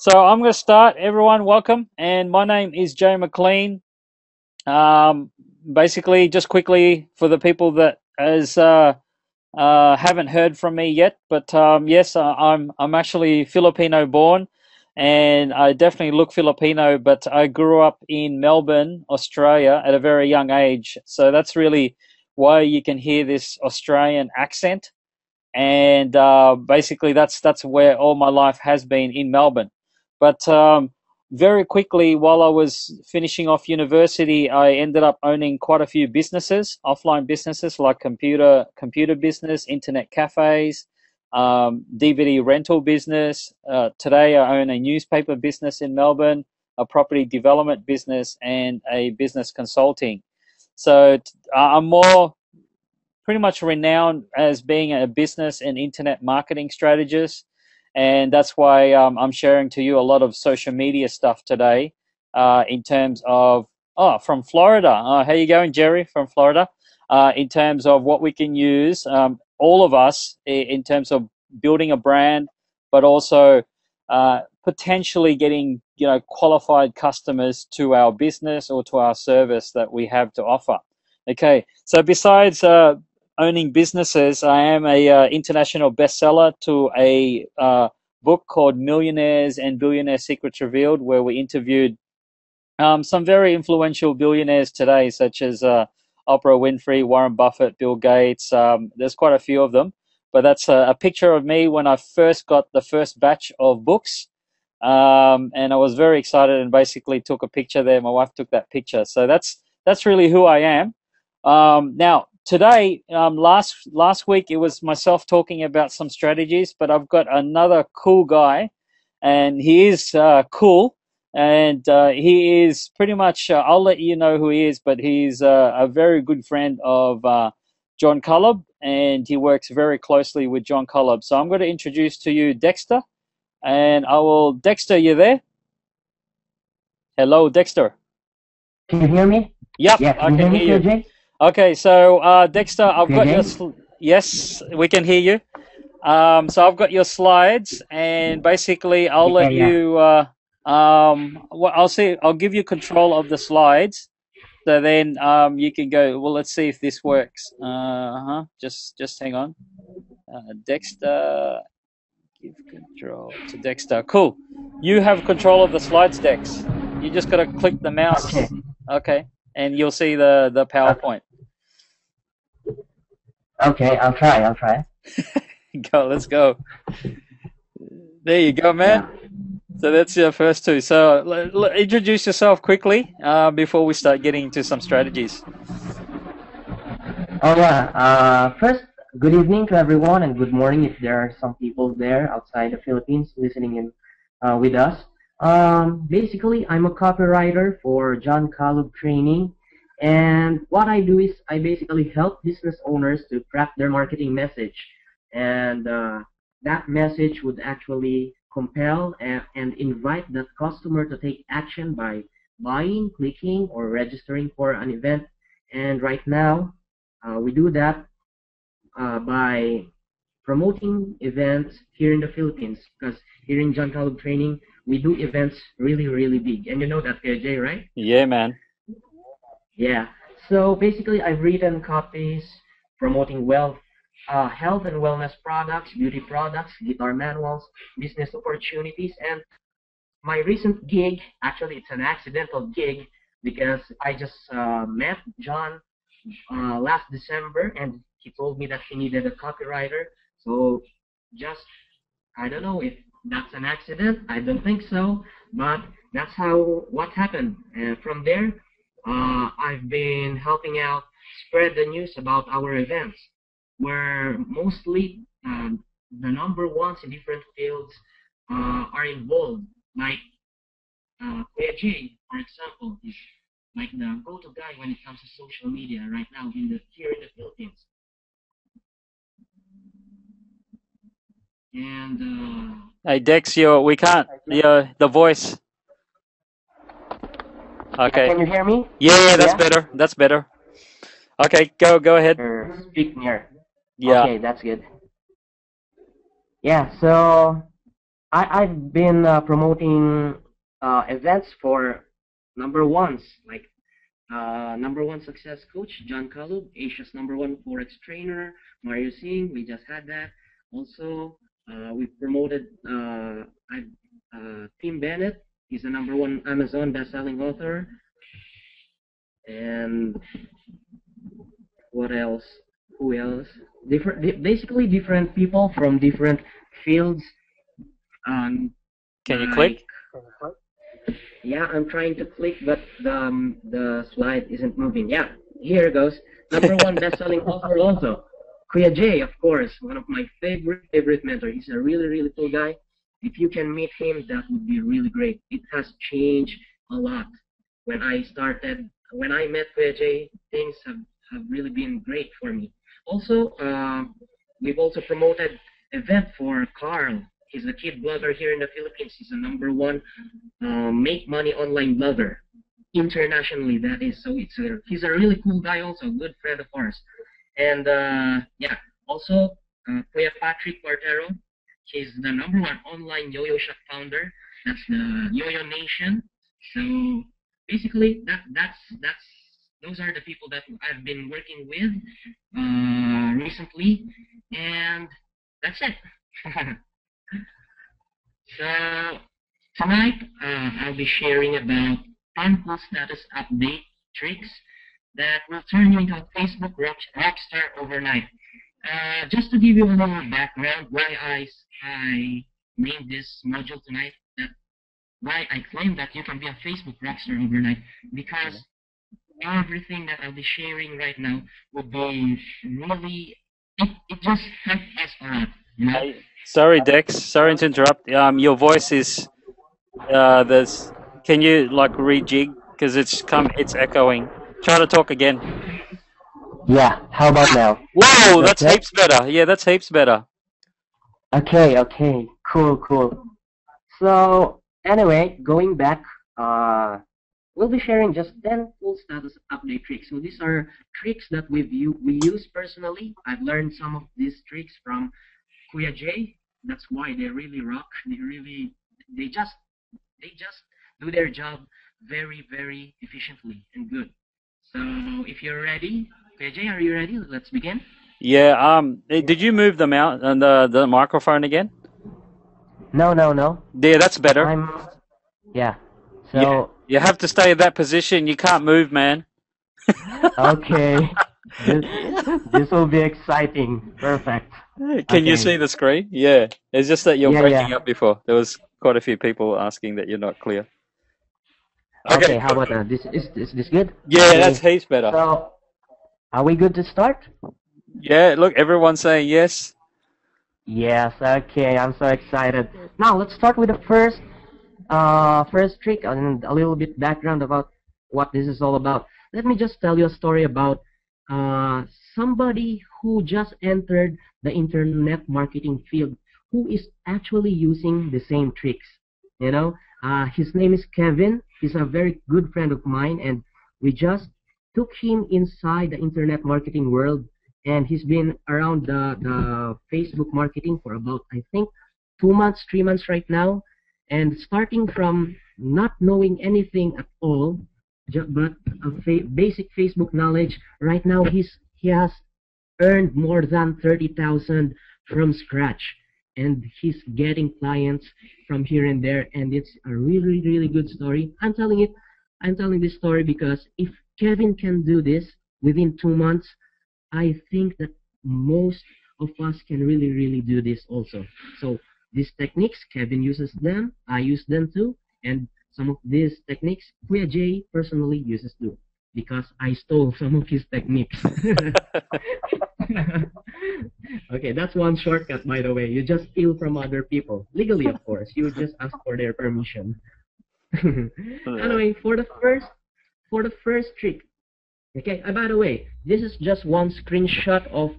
So I'm going to start. Everyone, welcome. And my name is Jay McLean. Um, Basically, just quickly for the people that haven't heard from me yet, but yes, I'm actually Filipino born, and I definitely look Filipino. But I grew up in Melbourne, Australia, at a very young age. So that's really why you can hear this Australian accent. And basically that's where all my life has been, in Melbourne. But very quickly, while I was finishing off university, I ended up owning quite a few businesses, offline businesses like computer business, internet cafes, DVD rental business. Today, I own a newspaper business in Melbourne, a property development business, and a business consulting. So I'm more pretty much renowned as being a business and internet marketing strategist. And that's why I'm sharing to you a lot of social media stuff today, in terms of, from Florida. How you going, Jerry, from Florida? In terms of what we can use, all of us, in terms of building a brand, but also potentially getting, qualified customers to our business or to our service that we have to offer. Okay, so besides owning businesses, I am a international bestseller to a book called Millionaires and Billionaire Secrets Revealed, where we interviewed some very influential billionaires today, such as Oprah Winfrey, Warren Buffett, Bill Gates. There's quite a few of them, but that's a picture of me when I first got the first batch of books. And I was very excited and basically took a picture there. My wife took that picture. So that's really who I am. Now today, last week it was myself talking about some strategies, but I've got another cool guy, and he is cool, and he is pretty much. I'll let you know who he is, but he's a very good friend of John Cullub, and he works very closely with John Cullub. So I'm going to introduce to you Dexter, and I will. Dexter, you there? Hello, Dexter. Can you hear me? Yep, Yeah, I can you can hear me, hear you. KJ? Okay, so Dexter, I've got your KJ? yes, we can hear you. So I've got your slides, and basically, I'll Yeah, let yeah. you. I'll see. I'll give you control of the slides, so then you can go. Well, let's see if this works. Just hang on. Dexter, give control to Dexter. Cool. You have control of the slides, Dex. You just got to click the Okay, mouse. Okay, and you'll see the okay, PowerPoint. okay. I'll try. I'll try. Go. Let's go. There you go, man. Yeah. So that's your first two. So introduce yourself quickly before we start getting into some strategies. Oh yeah. First, good evening to everyone, and good morning if there are some people there outside the Philippines listening in with us. Basically, I'm a copywriter for John Caleb Training, and what I do is I basically help business owners to craft their marketing message, and that message would actually compel and invite that customer to take action by buying, clicking, or registering for an event. And right now, we do that by promoting events here in the Philippines, because here in John Caleb Training, we do events really, really big. And you know that, KJ, right? Yeah, man. Yeah. So basically, I've written copies promoting health and wellness products, beauty products, guitar manuals, business opportunities, and my recent gig, actually, it's an accidental gig because I just met John last December, and he told me that he needed a copywriter. So just I don't know if that's an accident. I don't think so, but that's how what happened. And from there, I've been helping out spread the news about our events, where mostly the number ones in different fields are involved. Like AJ, for example, is like the go-to guy when it comes to social media right now here in the Philippines. And Hey, Dex, we can't. The voice. yeah, Okay. can you hear me? Yeah, that's Yeah, better. That's better. Okay, go ahead. or speak near. Yeah. Okay, that's good. Yeah, so I've been promoting events for number ones like number one success coach John Kalub, Asia's number one forex trainer Mario Singh. We just had that. Also, we promoted Tim Bennett. He's the number one Amazon best-selling author. And what else? Who else? Basically different people from different fields. Can you Like click? yeah, I'm trying to click, but the slide isn't moving. Yeah, here it goes. Number one best-selling author also. Kuya J, of course, one of my favorite mentor. He's a really cool guy. If you can meet him, that would be really great. It has changed a lot. When I started, when I met Kuya J, things have really been great for me. Also, we've also promoted event for Carl. He's a kid blogger here in the Philippines. He's the number one make money online blogger internationally. That is, so he's a really cool guy, also a good friend of ours. And yeah, also Kuya Patrick Quartero. He's the number one online yo-yo shop founder. That's the Yo-Yo Nation. So basically, that's those are the people that I've been working with recently, and that's it. So tonight, I'll be sharing about 10 plus status update tricks that will turn you into a Facebook rockstar overnight. Just to give you a little background, why I named this module tonight, that why I claim that you can be a Facebook rockstar overnight, because everything that I'll be sharing right now will be really, it just helps us a lot, you know? Hey, sorry, Dex. Sorry to interrupt. Your voice is there's. Can you like rejig because it's echoing. Try to talk again. Yeah, how about now? Whoa, That's that's it? heaps better. Yeah, that's heaps better. Okay, cool. So, anyway, going back, uh, we'll be sharing just 10 full status update tricks. So these are tricks that we use personally. I've learned some of these tricks from Kuya J. That's why they really rock. They just, they just do their job very efficiently and good. So if you're ready, Kuya J, are you ready? Let's begin. Yeah. Did you move them out and the microphone again? No. Yeah, that's better. I'm, yeah. Yeah. So, You have to stay in that position. You can't move, man. okay. This, this will be exciting. Perfect. Can you Okay. see the screen? Yeah. It's just that you're breaking Yeah. up before. There was quite a few people asking that you're not clear. Okay, Okay, how good. about is this good? Yeah, that's Okay. heaps better. So, are we good to start? Yeah, look, everyone's saying yes. Yes, okay. I'm so excited. Now, let's start with the first trick and a little bit background about what this is all about. Let me just tell you a story about uh, somebody who just entered the internet marketing field who is actually using the same tricks. You know, his name is Kevin. He's a very good friend of mine, and we just took him inside the internet marketing world, and he's been around the Facebook marketing for about, I think, 2 months, 3 months right now, and starting from not knowing anything at all, but basic Facebook knowledge. Right now, he has earned more than 30,000 from scratch, and he's getting clients from here and there, and it's a really good story. I'm telling this story because if Kevin can do this within 2 months, I think that most of us can really do this also. So these techniques, Kevin uses them, I use them too, and some of these techniques, Kuya J personally uses too, because I stole some of his techniques. Okay, that's one shortcut, by the way. You just steal from other people. Legally, of course. You just ask for their permission. Anyway, for the first trick. Okay, by the way, this is just one screenshot of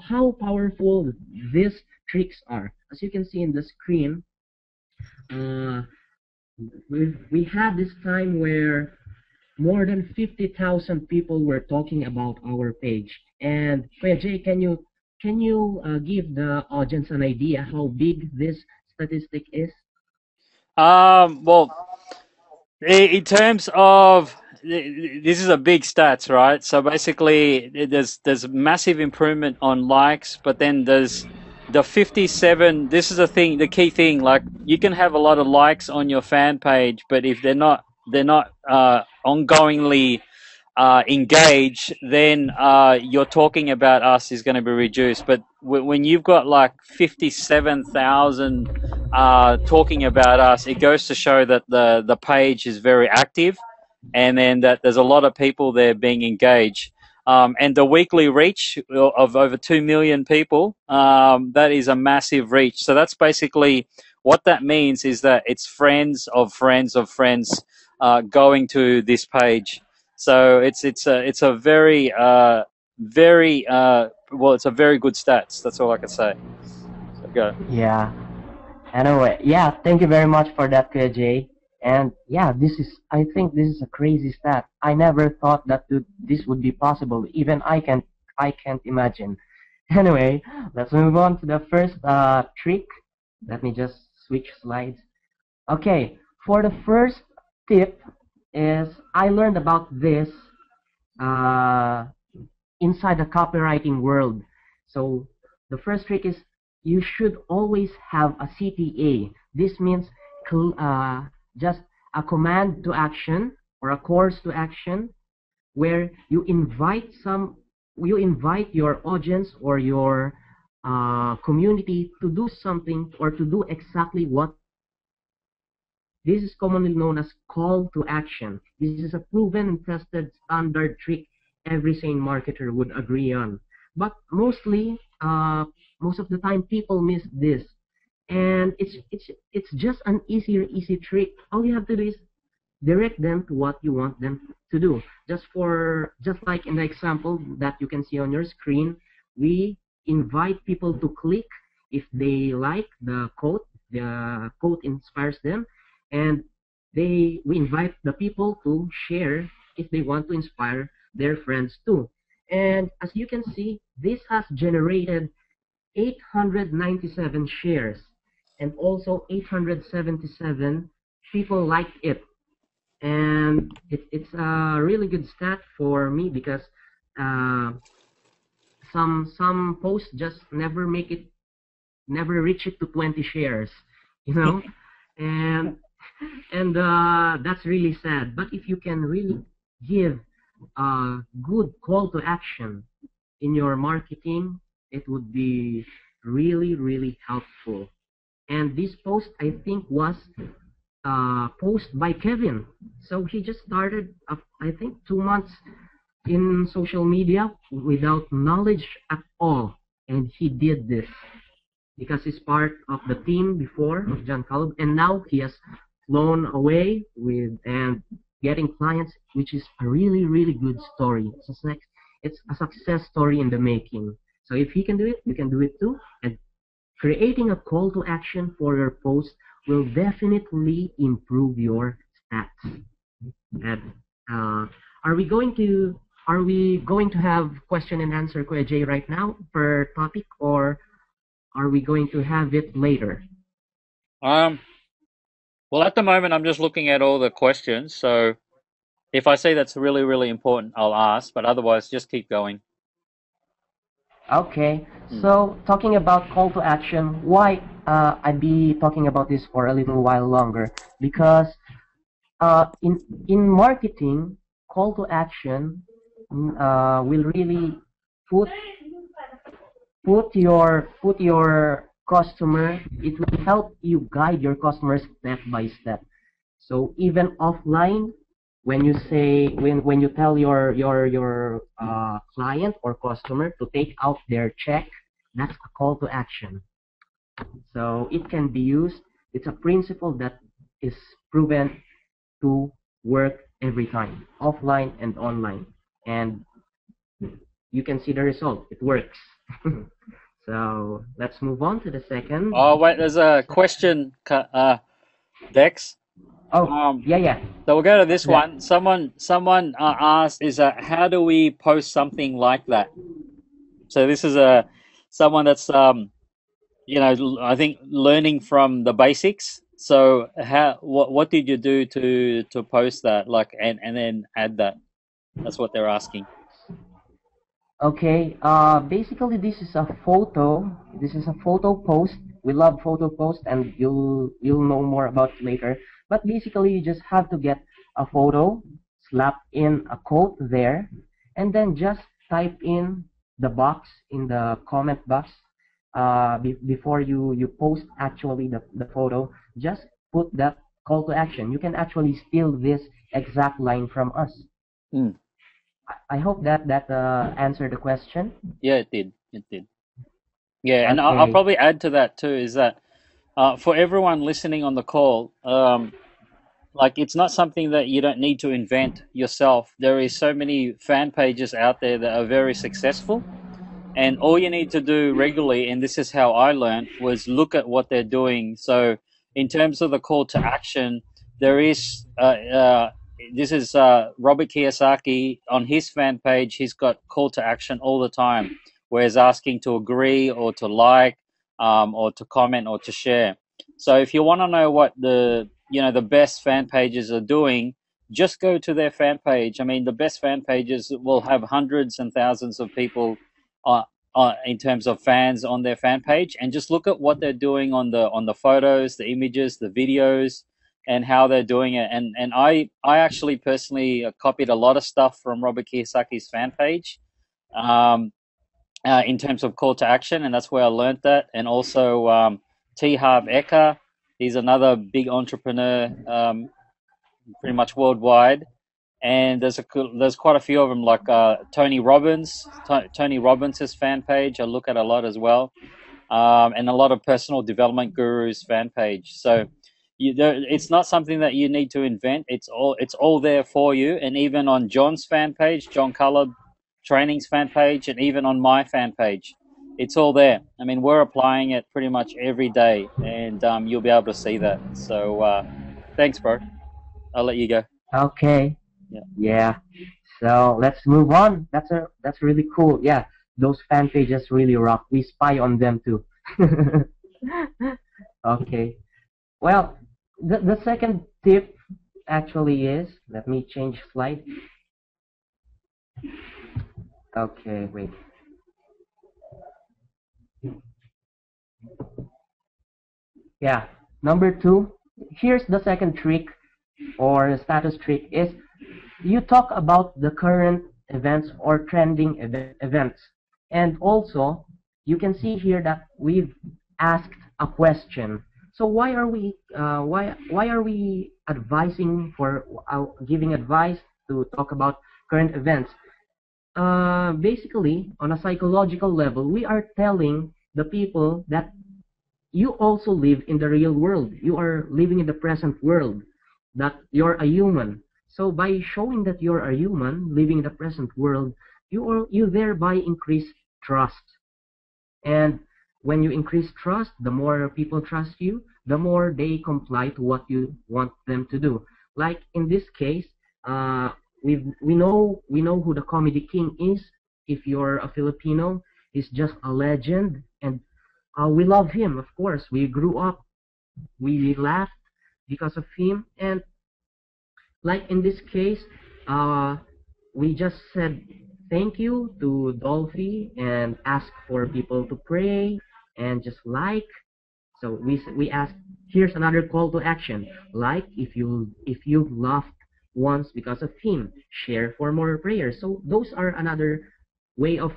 how powerful these tricks are. As you can see in the screen, uh, we had this time where more than 50,000 people were talking about our page. And Kuya Jay, can you give the audience an idea how big this statistic is? Well, in terms of this is a big stats, right? So basically, there's massive improvement on likes, but then there's the 57. This is the thing, the key thing. Like you can have a lot of likes on your fan page, but if they're not ongoingly engage, then your talking about us is going to be reduced. But when you've got like 57,000 talking about us, it goes to show that the page is very active, and then that there's a lot of people there being engaged. And the weekly reach of over 2 million people, that is a massive reach. So that's basically what that means, is that it's friends of friends of friends going to this page. So it's a very very well, it's a very good stats. That's all I can say. So go. Yeah. Anyway, yeah, thank you very much for that, KJ. And yeah, I think this is a crazy stat. I never thought that this would be possible. Even I can't imagine. Anyway, let's move on to the first trick. Let me just switch slides. Okay, for the first tip is I learned about this uh, inside the copywriting world. So the first trick is you should always have a CTA. This means just a command to action or a course to action where you invite your audience or your community to do something or to do exactly what. This is commonly known as call to action. This is a proven and tested standard trick every sane marketer would agree on. But most of the time, people miss this, and it's just an easy trick. All you have to do is direct them to what you want them to do. Just like in the example that you can see on your screen, we invite people to click if they like the quote. The quote inspires them, and we invite the people to share if they want to inspire their friends too. And as you can see, this has generated 897 shares, and also 877 people liked it. And it's a really good stat for me because uh, some posts just never reach it to 20 shares, you know. And that's really sad. But if you can really give a good call to action in your marketing, it would be really helpful. And this post, I think, was post by Kevin. So he just started, I think, 2 months in social media without knowledge at all, and he did this because he's part of the team before of John Caleb, and now he has flown away with and getting clients, which is a really good story. It's a success story in the making. So if he can do it, you can do it too. And creating a call to action for your post will definitely improve your stats. And are we going to have question and answer, Kuya Jay, right now per topic, or are we going to have it later? Well, at the moment, I'm just looking at all the questions. So if I see that's really important, I'll ask. But otherwise, just keep going. Okay, Hmm. so talking about call to action, why I'd be talking about this for a little while longer? Because in marketing, call to action will really put put your customer. It will help you guide your customer step by step. So even offline, when you tell your client or customer to take out their check, that's a call to action. So it can be used. It's a principle that is proven to work every time, offline and online, and you can see the result. It works. So let's move on to the second. Oh, wait, there's a question, Dex. Oh, yeah. So we'll go to this Yeah. one. Someone asked, is how do we post something like that? So this is someone that's I think learning from the basics. So what did you do to post that, like, and then add that? That's what they're asking. Okay, basically this is a photo. This is a photo post. We love photo posts, and you'll know more about it later. But basically, you just have to get a photo, slap in a quote there, and then just type in the box in the comment box. Before you post actually the photo, just put that call to action. You can actually steal this exact line from us. Mm. I hope that answered the question. Yeah, it did. It did. Yeah, and I'll Okay. probably add to that too is that for everyone listening on the call, like it's not something that you don't need to invent yourself. There is so many fan pages out there that are very successful. And all you need to do regularly, and this is how I learned, was look at what they're doing. So, in terms of the call to action, there is this is Robert Kiyosaki on his fan page. He's got call to action all the time, where he's asking to agree or to like, or to comment or to share. So, if you want to know what the best fan pages are doing, just go to their fan page. I mean, the best fan pages will have hundreds and thousands of people in terms of fans on their fan page, and just look at what they're doing on the photos, the images, the videos, and how they're doing it. And I actually personally copied a lot of stuff from Robert Kiyosaki's fan page, um, in terms of call to action, and that's where I learned that. And also T. Harv Eker, he's another big entrepreneur, pretty much worldwide, and there's quite a few of them, like Tony Robbins' fan page. I look at a lot as well, and a lot of personal development gurus fan page. So it's not something that you need to invent. It's all there for you. And even on John's fan page, John Cullub Training's fan page, and even on my fan page, it's all there. I mean, we're applying it pretty much every day, and you'll be able to see that. So thanks, bro. I'll let you go. Okay. Yeah. Yeah. So let's move on. That's really cool. Yeah. Those fan pages really rock. We spy on them too. Okay. Well, the second tip actually is, let me change slide. Okay, wait. Yeah. Number two, here's the second trick or status trick is you talk about the current events or trending events. And also, you can see here that we've asked a question. So why are we advising for giving advice to talk about current events? Basically, on a psychological level, we are telling the people that you also live in the real world. You are living in the present world, that you're a human. So by showing that you're a human living in the present world, you thereby increase trust. And when you increase trust, the more people trust you, the more they comply to what you want them to do. Like in this case, we know who the comedy king is. If you're a Filipino, he's just a legend, and we love him. Of course, we grew up, we laughed because of him, and like in this case, uh, we just said thank you to Dolphy and ask for people to pray and just like. So we ask. Here's another call to action. Like if you laughed once because of him, share for more prayers. So those are another way of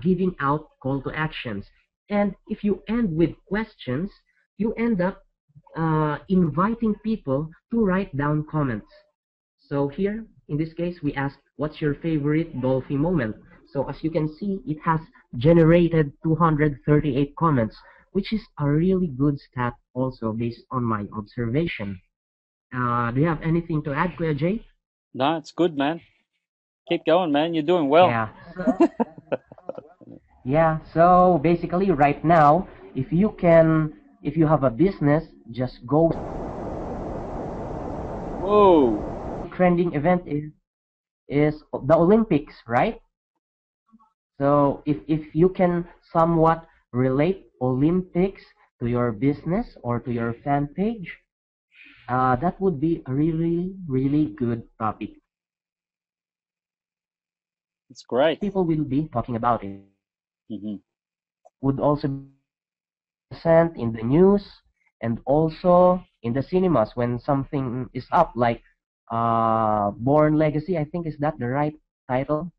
giving out call to actions. And if you end with questions, you end up inviting people to write down comments. So here, in this case, we asked, what's your favorite Dolphin moment? So as you can see, it has generated 238 comments, which is a really good stat also based on my observation. Do you have anything to add, Kuya Jay? No, it's good, man. Keep going, man. You're doing well. Yeah. Yeah, so basically right now, if you have a business, just go. Whoa. Trending event is the Olympics, right? So if you can somewhat relate Olympics to your business or to your fan page, that would be a really, really good topic. It's great. People will be talking about it. Hmm. Would also be present in the news and also in the cinemas when something is up, like Born Legacy, I think is that the right title,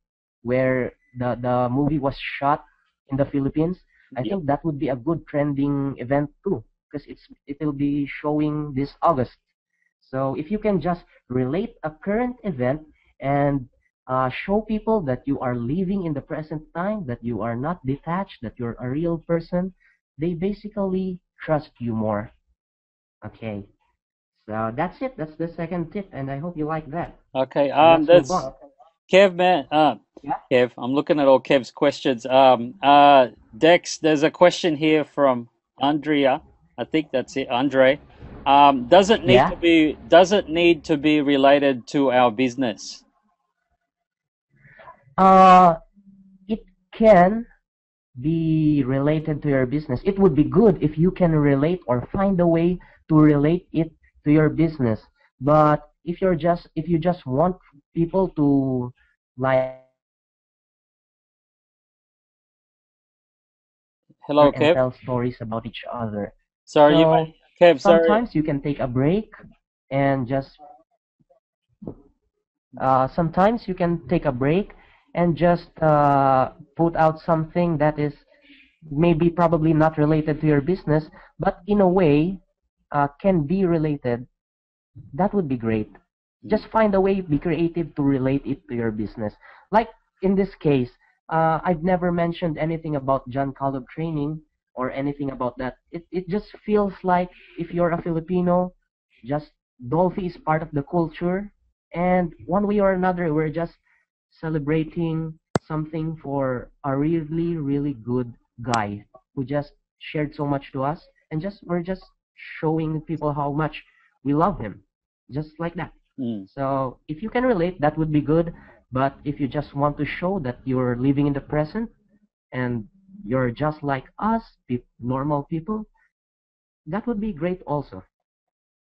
where the movie was shot in the Philippines. I Yep. think that would be a good trending event too, because it will be showing this August. So if you can just relate a current event and show people that you are living in the present time, that you are not detached, that you're a real person, they basically trust you more. Okay, so that's it. That's the second tip, and I hope you like that. Okay. So let's move That's on. Kev, man. Yeah, Kev, I'm looking at all Kev's questions. Dex, there's a question here from Andrea. I think that's it, Andre. yeah. Doesn't need to be related to our business. Uh, it can be related to your business. It would be good if you can relate or find a way to relate it to your business. But if you just want people to like Hello, and Kev. tell stories about each other. Sorry, So Kev. Sorry. sometimes you can take a break and just sometimes you can take a break and just put out something that is maybe probably not related to your business, but in a way can be related. That would be great. Mm. Just find a way, be creative to relate it to your business. Like in this case, I've never mentioned anything about John Caleb training or anything about that. It just feels like if you're a Filipino, just Dolphy is part of the culture, and one way or another, we're just celebrating something for a really, really good guy who just shared so much to us, and just we're just showing people how much we love him, just like that. Mm. So if you can relate, that would be good. But if you just want to show that you're living in the present and you're just like us, normal people, that would be great also.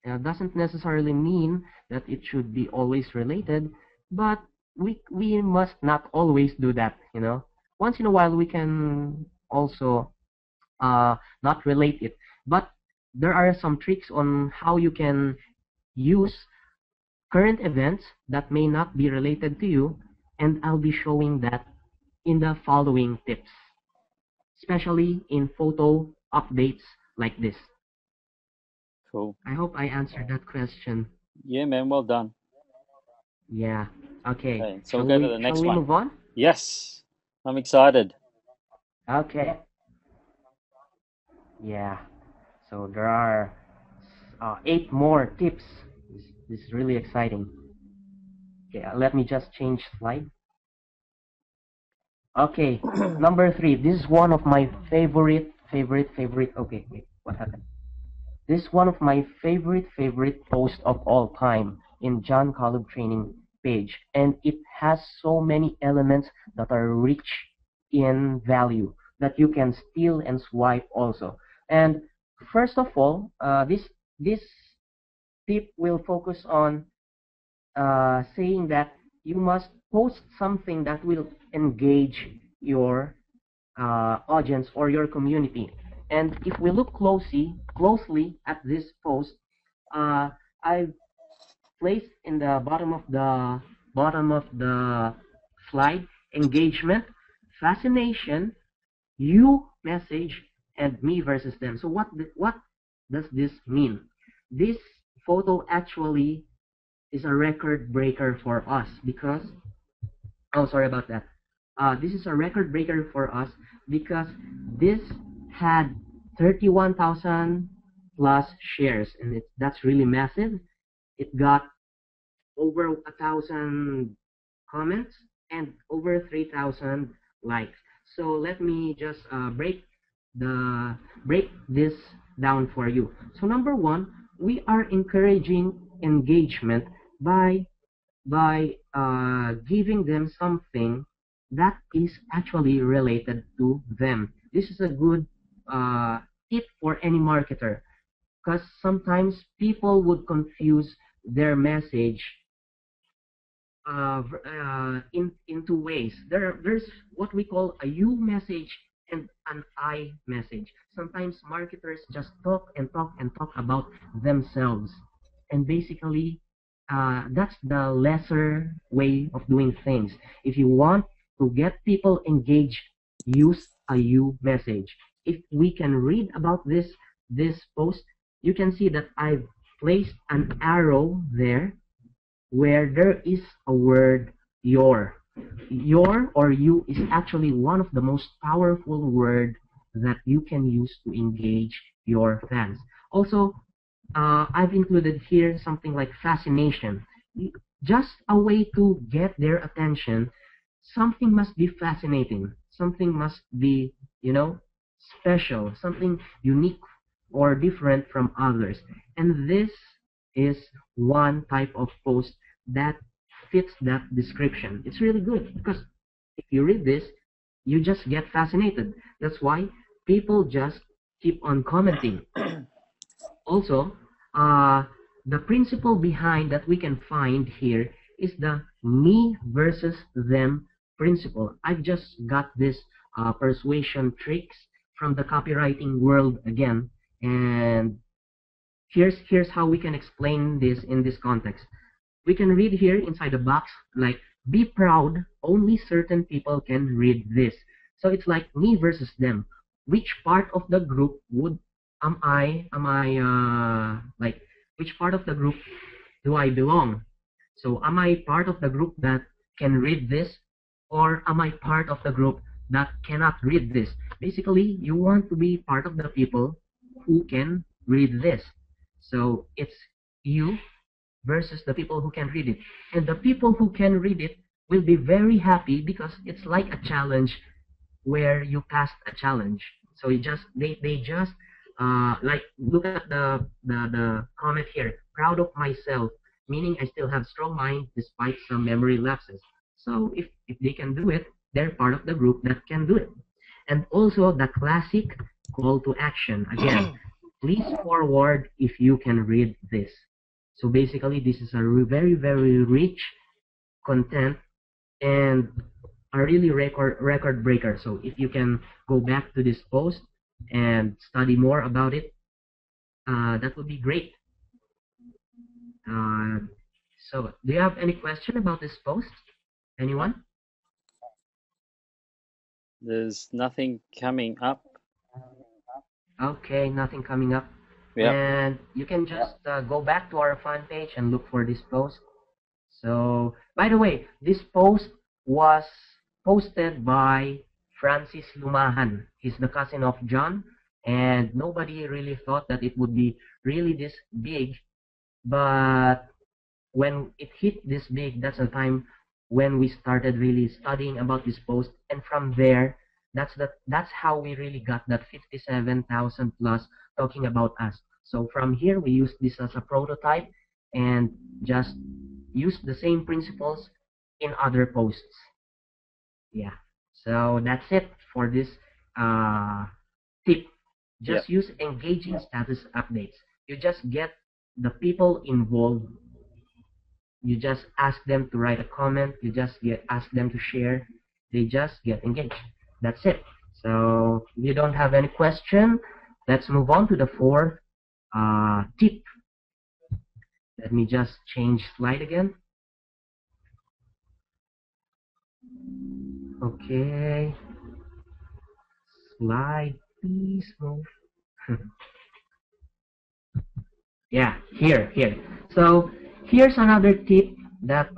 Doesn't necessarily mean that it should be always related, but we must not always do that. Once in a while we can also not relate it, but there are some tricks on how you can use current events that may not be related to you, and I'll be showing that in the following tips, especially in photo updates like this. Cool. I hope I answered that question. Yeah, man. Well done. Yeah. Okay. Okay, so we'll Shall go to we the shall next we one. move on? Yes, I'm excited. Okay. Yeah. So there are eight more tips. This is really exciting. Okay, let me just change slide. Okay, number three. This is one of my favorite. Okay, wait, what happened? This is one of my favorite posts of all time in John Collub training page, and it has so many elements that are rich in value that you can steal and swipe also. And first of all, this tip will focus on saying that you must post something that will engage your audience or your community. And if we look closely at this post, uh, I've placed in the bottom of the slide engagement, fascination, you message, and me versus them. So what does this mean? This photo actually is a record breaker for us because oh, sorry about that. This is a record breaker for us because this had 31,000 plus shares, and that's really massive. It got over 1,000 comments and over 3,000 likes. So let me just break this down for you. So number one, we are encouraging engagement by giving them something that is actually related to them. This is a good tip for any marketer, because sometimes people would confuse their message in two ways. There's what we call a you message and an I message. Sometimes marketers just talk and talk and talk about themselves, and basically, that's the lesser way of doing things. If you want to get people engaged, use a you message. If we can read about this post, you can see that I've placed an arrow there where there is a word your. Your or you is actually one of the most powerful word that you can use to engage your fans. Also, I've included here something like fascination. Just a way to get their attention. Something must be fascinating. Something must be, special. Something unique or different from others. And this is one type of post that fits that description. It's really good because if you read this, you just get fascinated. That's why people just keep on commenting. Also, the principle behind that we can find here is the me versus them principle. I've just got this persuasion tricks from the copywriting world again, and here's how we can explain this in this context. We can read here inside the box like be proud, only certain people can read this. So it's like me versus them. Which part of the group would like which part of the group do I belong? So am I part of the group that can read this, or am I part of the group that cannot read this? Basically, you want to be part of the people who can read this. So it's you versus the people who can read it. And the people who can read it will be very happy because it's like a challenge where you passed a challenge. So they just like look at the comment here. Proud of myself, meaning I still have strong mind despite some memory lapses. So if they can do it, they're part of the group that can do it. And also the classic call to action. Again, please forward if you can read this. So basically, this is a very, very rich content and a really record breaker. So if you can go back to this post and study more about it, that would be great. So do you have any question about this post? Anyone? There's nothing coming up. Okay, nothing coming up. Yep. And you can just go back to our fan page and look for this post. So, by the way, this post was posted by Francis Lumahan. He's the cousin of John, and nobody really thought that it would be really this big. But when it hit this big, that's the time when we started really studying about this post, and from there, that's how we really got that 57,000 plus talking about us. So from here, we use this as a prototype and just use the same principles in other posts. Yeah. So that's it for this tip. Just use engaging status updates. You just get the people involved. You just ask them to write a comment. You just ask them to share. They just get engaged. That's it. So if you don't have any question, let's move on to the fourth tip. Let me just change slide again. Okay. Slide, please move. Yeah, here. So here's another tip that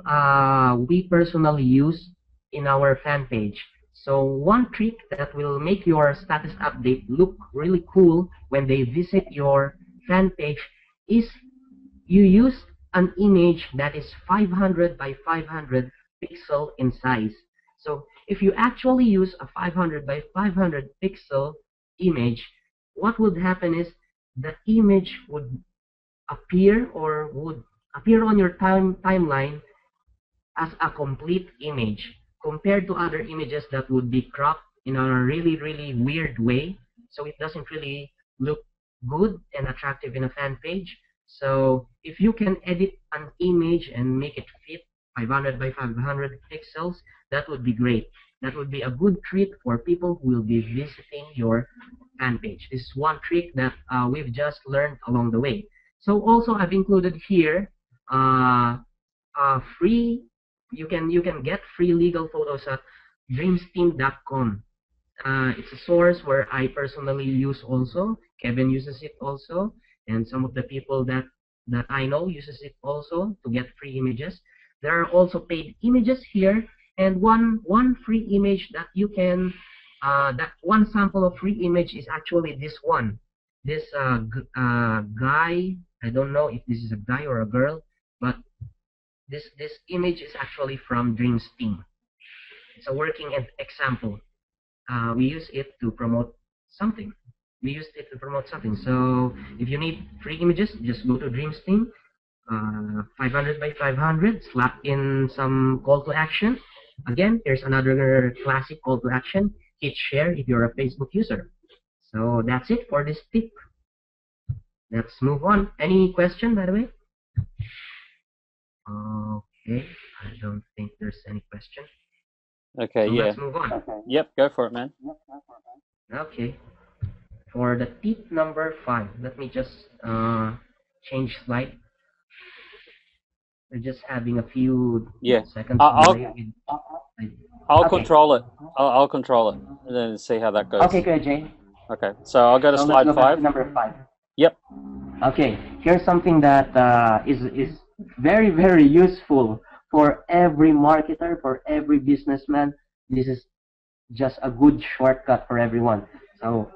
we personally use in our fan page. So one trick that will make your status update look really cool when they visit your fan page is you use an image that is 500 by 500 pixel in size. So if you actually use a 500 by 500 pixel image, what would happen is the image would appear on your timeline as a complete image compared to other images that would be cropped in a really, really weird way. so it doesn't really look good and attractive in a fan page. So if you can edit an image and make it fit 500 by 500 pixels, that would be great. That would be a good treat for people who will be visiting your fan page. This is one trick that we've just learned along the way. So also I've included here free. You can get free legal photos at dreamsteam.com. It's a source where I personally use also. Kevin uses it also, and some of the people that I know uses it also to get free images. There are also paid images here, and one free image that you can that one sample of free image is actually this one. This guy, I don't know if this is a guy or a girl, but this image is actually from Dreamsteam. It's a working example. We use it to promote something. We used it to promote something. So if you need free images, just go to Dreamsteam, 500 by 500, slap in some call to action. Again, here's another classic call to action. Hit share if you're a Facebook user. So that's it for this tip. Let's move on. Any question, by the way? Okay, I don't think there's any question. Okay, So yeah. let's move on. Yep, go for it, man. Okay. For the tip number 5, let me just change slide. We're just having a few seconds delay. I'll Okay. control it. I'll control it and then see how that goes. Okay, good, Jay. Okay, so I'll go to So slide let's go back 5. to number 5. Yep. Okay, here's something that is very, very useful for every marketer, for every businessman. This is just a good shortcut for everyone. So,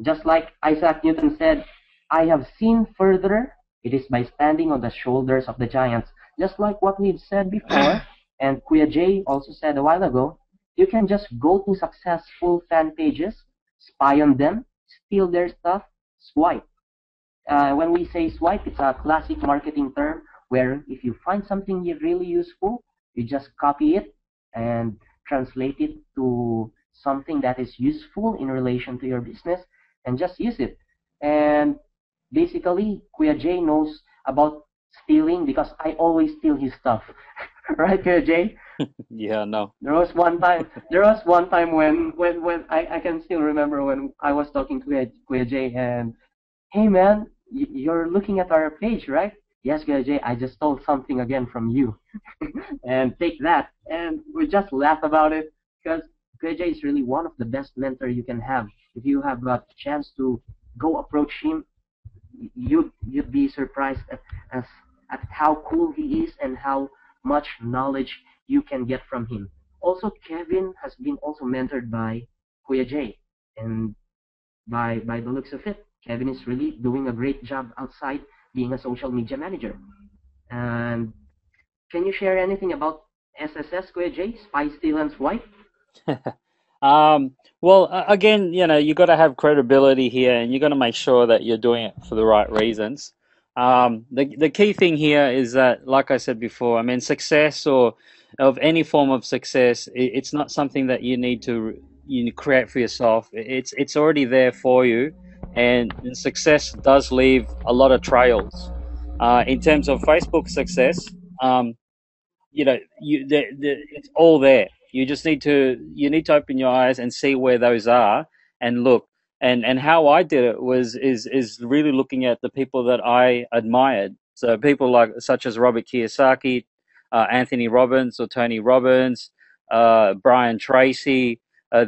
just like Isaac Newton said, I have seen further. It is by standing on the shoulders of the giants. Just like what we've said before, and Kuya Jay also said a while ago, you can just go to successful fan pages, spy on them, steal their stuff, swipe. When we say swipe, it's a classic marketing term where if you find something really useful, you just copy it and translate it to something that is useful in relation to your business and just use it. And basically, Kuya Jay knows about stealing because I always steal his stuff. Right, Kuya Jay? Yeah, no. There was one time when I can still remember when I was talking to Kuya Jay and, hey man, you're looking at our page, right? Yes, Kuya Jay, I just stole something again from you. And take that. And we just laugh about it because Kuya Jay is really one of the best mentor you can have. If you have a chance to go approach him, you'd be surprised at how cool he is and how much knowledge you can get from him. Also, Kevin has been also mentored by Kuya Jay, and by the looks of it, Kevin is really doing a great job outside being a social media manager. And can you share anything about SSS, Kuya Jay? Spy, steal, and swipe? Well, again, you got to have credibility here, and you got to make sure that you're doing it for the right reasons. The key thing here is that, like I said before, I mean, success or of any form of success, it's not something that you need to create for yourself. It's already there for you, and success does leave a lot of trails. In terms of Facebook success, it's all there. You need to open your eyes and see where those are and look. And how I did it is really looking at the people that I admired. So people such as Robert Kiyosaki, Anthony Robbins or Tony Robbins, Brian Tracy.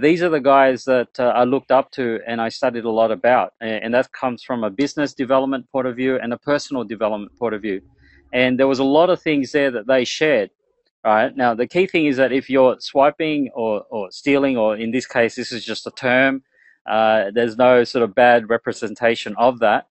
These are the guys that I looked up to and I studied a lot about. And that comes from a business development point of view and a personal development point of view. And there was a lot of things there that they shared. Right. Now, the key thing is that if you're swiping or stealing, or in this case, this is just a term, there's no sort of bad representation of that,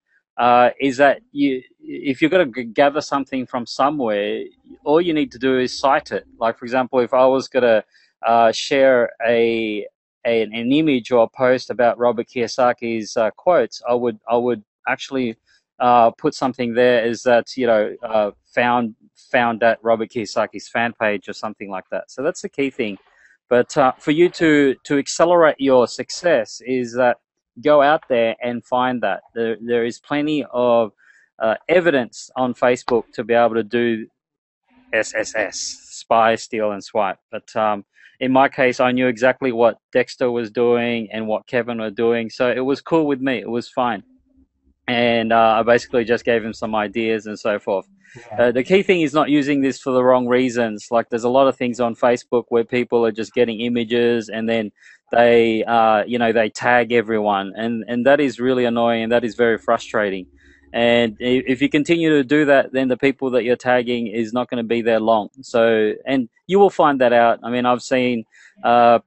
is that if you're going to gather something from somewhere, all you need to do is cite it. Like, for example, if I was going to share an image or a post about Robert Kiyosaki's quotes, I would actually put something there is that, found at Robert Kiyosaki's fan page or something like that. So that's the key thing. But for you to accelerate your success is that go out there and find that. There is plenty of evidence on Facebook to be able to do SSS, spy, steal, and swipe. But in my case, I knew exactly what Dexter was doing and what Kevin were doing, so it was cool with me. It was fine. And I basically just gave him some ideas and so forth. Yeah. The key thing is not using this for the wrong reasons. Like, there's a lot of things on Facebook where people are just getting images and then they, they tag everyone, and that is really annoying and that is very frustrating. And if you continue to do that, then the people that you're tagging is not going to be there long. So, and you will find that out. I mean, I've seen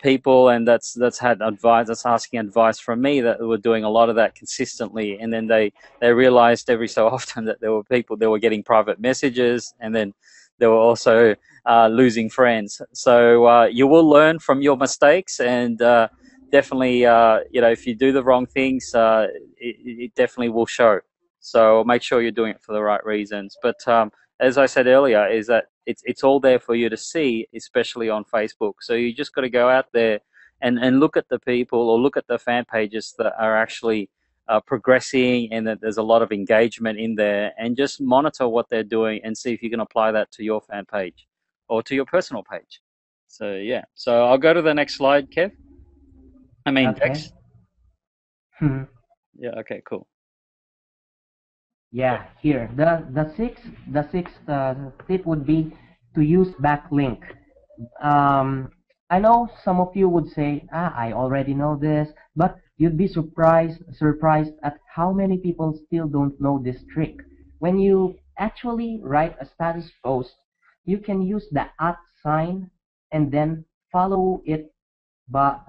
people, and that's had advice, that's asking advice from me, that were doing a lot of that consistently, and then they realized every so often that there were people that were getting private messages, and then they were also losing friends. So you will learn from your mistakes, and definitely, if you do the wrong things, it definitely will show. So make sure you're doing it for the right reasons. But as I said earlier, is that it's all there for you to see, especially on Facebook. So you just got to go out there and look at the people, or look at the fan pages that are actually progressing, and that there's a lot of engagement in there, and just monitor what they're doing and see if you can apply that to your fan page or to your personal page. So yeah, so I'll go to the next slide, Kev. I mean, Okay. Dex. Hmm. Yeah, okay, cool. Yeah, here the sixth tip would be to use backlink. Um, I know some of you would say, I already know this, but you'd be surprised at how many people still don't know this trick. When you actually write a status post, you can use the @ sign and then follow it, but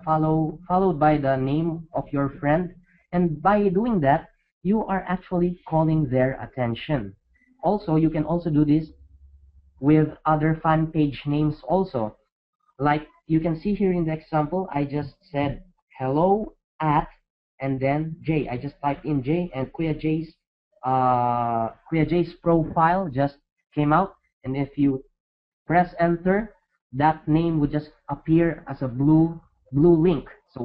followed by the name of your friend, and by doing that, you are actually calling their attention. Also, you can also do this with other fan page names also. Like you can see here in the example, I just said hello at, and then J. I just typed in J, and Kuya J's profile just came out. And if you press enter, that name would just appear as a blue link. So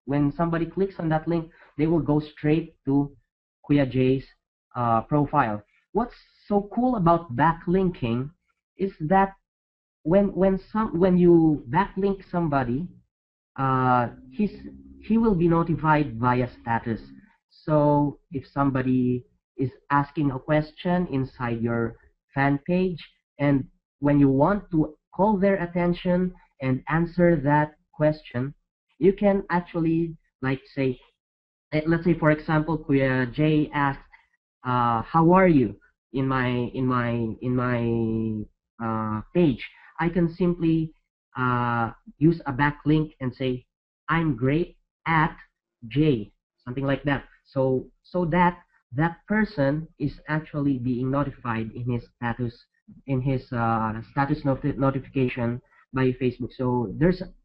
when somebody clicks on that link, they will go straight to Kuya J's profile. What's so cool about backlinking is that when you backlink somebody, he will be notified via status. So if somebody is asking a question inside your fan page, and when you want to call their attention and answer that question, you can actually, like, say, let's say for example, Kuya Jay asked, "How are you?" in my page. I can simply use a backlink and say, "I'm great at J," something like that. So that person is actually being notified in his status notification by Facebook. So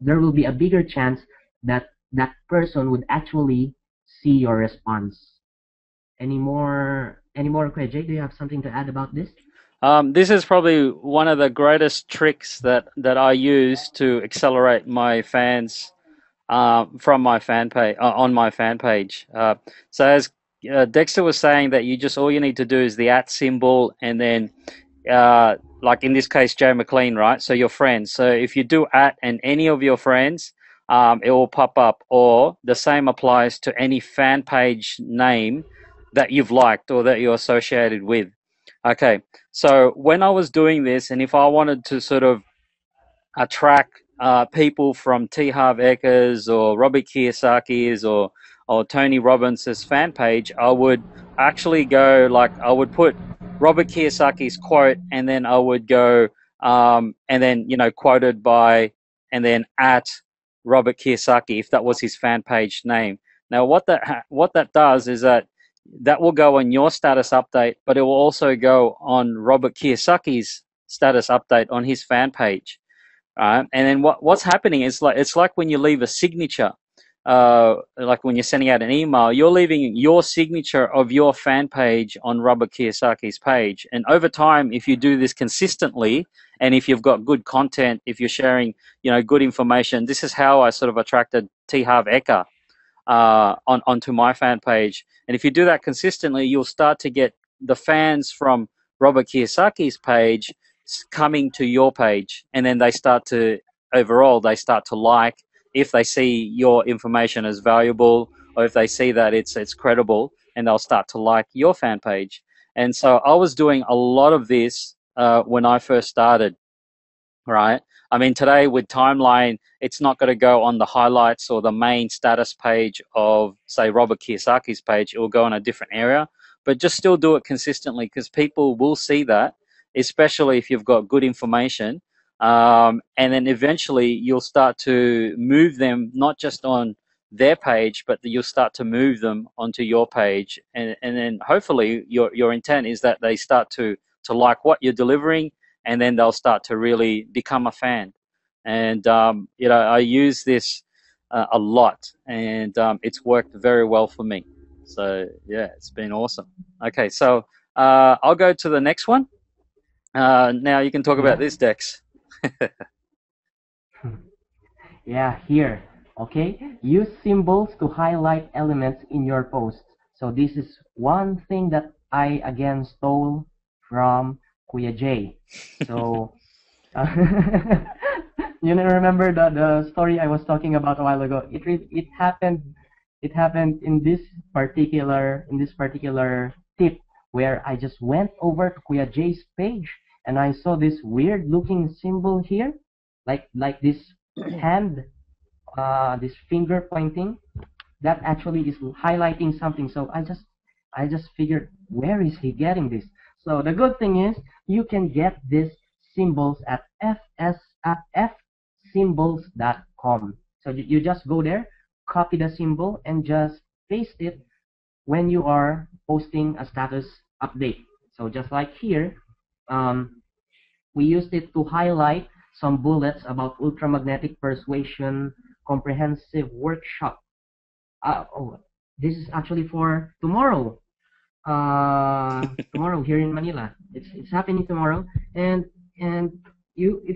there will be a bigger chance that that person would actually see your response. Any more, KJ? Do you have something to add about this? This is probably one of the greatest tricks that I use to accelerate my fans from my fan page on my fan page. So as Dexter was saying, that all you need to do is the @ symbol, and then like in this case, Joe McLean, right? So your friends. So if you do @ and any of your friends, it will pop up. Or the same applies to any fan page name that you've liked or that you're associated with. Okay, so when I was doing this, and if I wanted to sort of attract people from T. Harv Ekers or Robert Kiyosaki's or Tony Robbins' fan page, I would actually go, like, I would put Robert Kiyosaki's quote, and then I would go, and then, quoted by, and then at Robert Kiyosaki, if that was his fan page name. Now, what that does is that will go on your status update, but it will also go on Robert Kiyosaki's status update on his fan page. And then what's happening is, like, it's like when you leave a signature, like when you're sending out an email, you're leaving your signature of your fan page on Robert Kiyosaki's page. And over time, if you do this consistently, and if you've got good content, if you're sharing, good information, this is how I sort of attracted T. Harv Eker. onto my fan page. And if you do that consistently, you'll start to get the fans from Robert Kiyosaki's page coming to your page, and then they start to like if they see your information as valuable, or if they see that it's credible, and they'll start to like your fan page. And so I was doing a lot of this when I first started, right? I mean, today with Timeline, it's not going to go on the highlights or the main status page of, say, Robert Kiyosaki's page. It will go in a different area, but just still do it consistently, because people will see that, especially if you've got good information. And then eventually you'll start to move them not just on their page, but you'll start to move them onto your page. And then hopefully your intent is that they start to like what you're delivering, and then they'll start to really become a fan. And I use this a lot, and it's worked very well for me. So yeah, it's been awesome. Okay, so I'll go to the next one. Now you can talk about Yeah. this, Dex. Yeah, here. Okay, use symbols to highlight elements in your posts. So this is one thing that I again stole from Kuya J. So you know, remember the story I was talking about a while ago? It happened in this particular tip, where I just went over to Kuya J's page and I saw this weird looking symbol here, like this hand, this finger pointing, that actually is highlighting something. So I just figured, where is he getting this? So the good thing is you can get these symbols at fsymbols.com. So you just go there, copy the symbol, and just paste it when you are posting a status update. So just like here, we used it to highlight some bullets about ultramagnetic persuasion comprehensive workshop. Oh, this is actually for tomorrow. Tomorrow here in Manila. It's happening tomorrow, and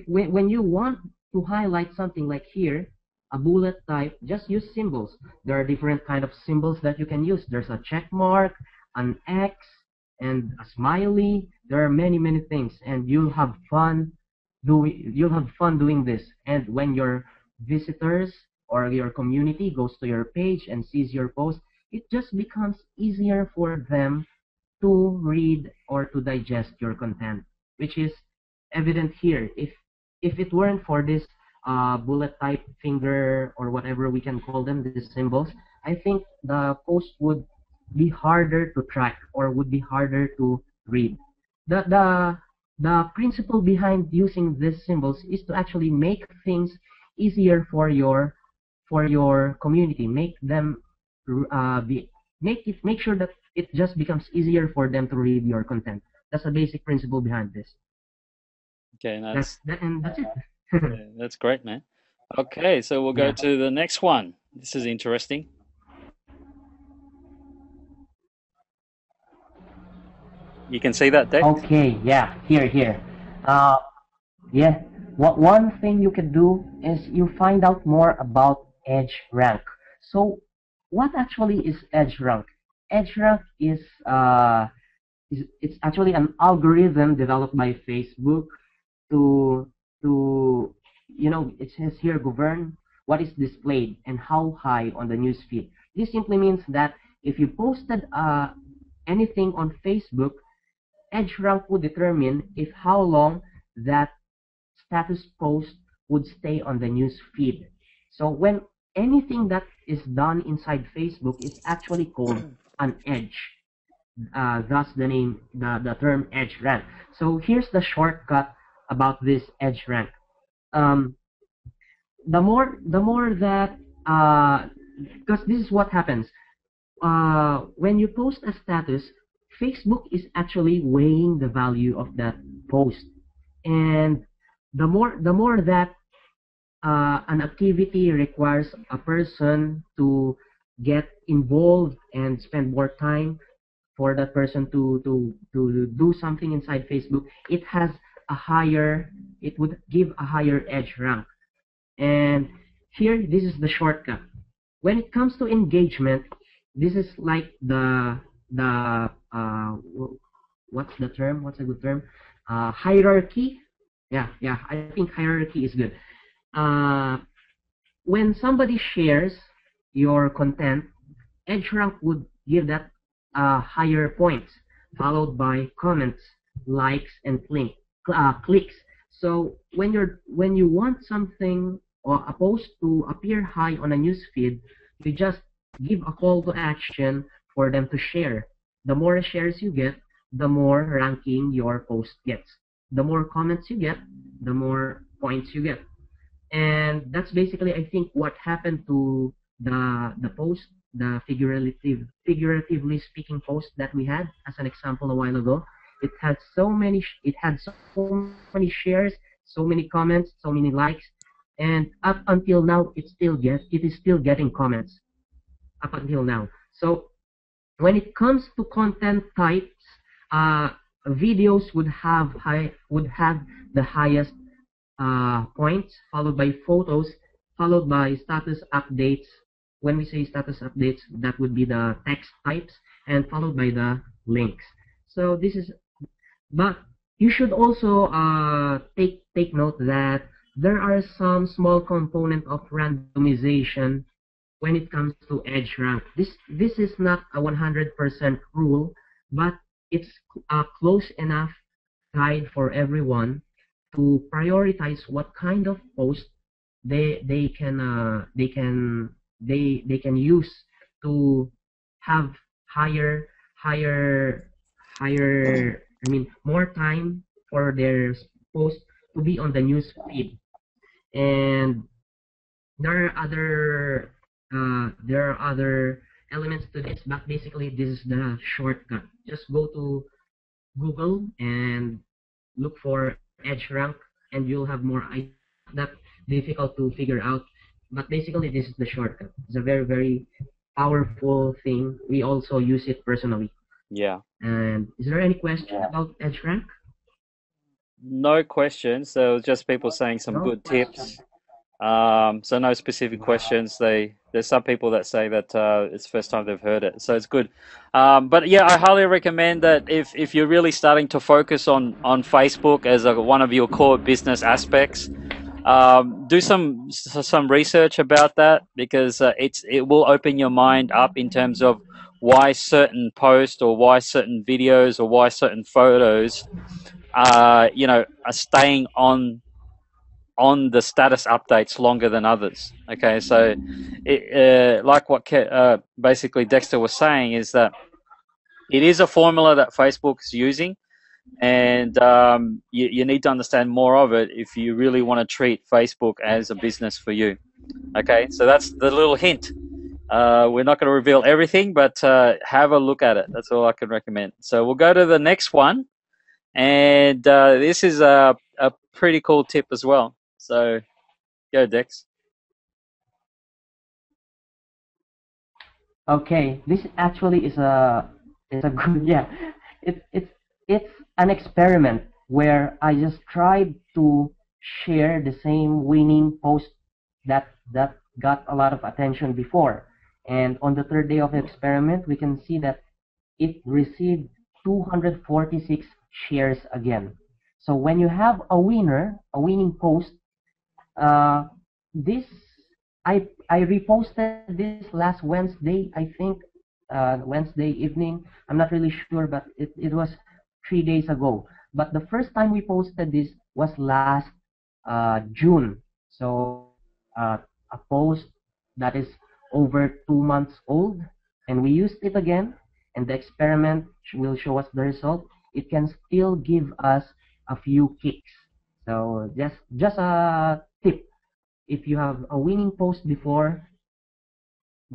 when you want to highlight something like here, a bullet type, just use symbols. There are different kind of symbols that you can use. There's a check mark, an X, and a smiley. There are many things, and you'll have fun doing this. And when your visitors or your community goes to your page and sees your post, it just becomes easier for them to read or to digest your content, which is evident here. If it weren't for this bullet type finger or whatever we can call them, these symbols, I think the post would be harder to track or would be harder to read. The principle behind using these symbols is to actually make things easier for your community. Make them make sure that it just becomes easier for them to read your content. That's the basic principle behind this. Okay, That's it. yeah, that's great, man. Okay, so we'll go Yeah. to the next one. This is interesting. You can see that, Dex? Okay. Yeah. Here. Uh, yeah. One thing you can do is you find out more about Edgerank. So, what actually is Edgerank? Edgerank is it's actually an algorithm developed by Facebook to it says here, govern what is displayed and how high on the news feed. This simply means that if you posted anything on Facebook, EdgeRank would determine if how long that status post would stay on the news feed. So when anything that is done inside Facebook is actually called an edge. Thus the term edge rank. So here's the shortcut about this edge rank. The more that because this is what happens when you post a status, Facebook is actually weighing the value of that post, and the more that an activity requires a person to get involved and spend more time for that person to do something inside Facebook, it would give a higher edge rank. And here, this is the shortcut. when it comes to engagement, this is like the what's the term? What's a good term? Hierarchy. Yeah. I think hierarchy is good. Uh, when somebody shares your content, EdgeRank would give that higher points, followed by comments, likes, and clicks. So when you want something or a post to appear high on a news feed, you just give a call to action for them to share. The more shares you get, the more ranking your post gets. The more comments you get, the more points you get. And that's basically, I think, what happened to the post, the figuratively speaking post that we had as an example a while ago. It had so many shares, so many comments, so many likes, and up until now it is still getting comments up until now. So when it comes to content types, uh, videos would have the highest points, followed by photos, followed by status updates. When we say status updates, that would be the text types, and followed by the links. So this is, but you should also take note that there are some small component of randomization when it comes to EdgeRank. This is not a 100% rule, but it's a close enough guide for everyone to prioritize what kind of post they can they can use to have higher higher higher I mean more time for their post to be on the news feed. And there are other elements to this, but basically this is the shortcut. Just go to Google and look for EdgeRank, and you'll have more ideas. Not difficult to figure out, but basically this is the shortcut. It's a very, very powerful thing. We also use it personally. Yeah. And is there any question about EdgeRank? No questions. So just people saying some No good question. tips. So no specific Wow. questions. There's some people that say that it's the first time they've heard it, so it's good. But yeah, I highly recommend that if you're really starting to focus on Facebook as one of your core business aspects, do some research about that, because it will open your mind up in terms of why certain posts or why certain videos or why certain photos are staying on the status updates longer than others. Okay, so like what basically Dexter was saying is that it is a formula that Facebook is using, and you need to understand more of it if you really want to treat Facebook as a business for you. Okay, so that's the little hint. We're not going to reveal everything, but have a look at it. That's all I can recommend. So we'll go to the next one, and this is a pretty cool tip as well. So go, Dex. Okay, this actually is a good yeah. It's an experiment where I just tried to share the same winning post that got a lot of attention before. And on the third day of the experiment, we can see that it received 246 shares again. So when you have a winning post, uh, this I reposted this last Wednesday, I think, Wednesday evening. I'm not really sure, but it was 3 days ago. But the first time we posted this was last June. So a post that is over 2 months old, and we used it again, and the experiment will show us the result. It can still give us a few kicks. So just a tip: if you have a winning post before,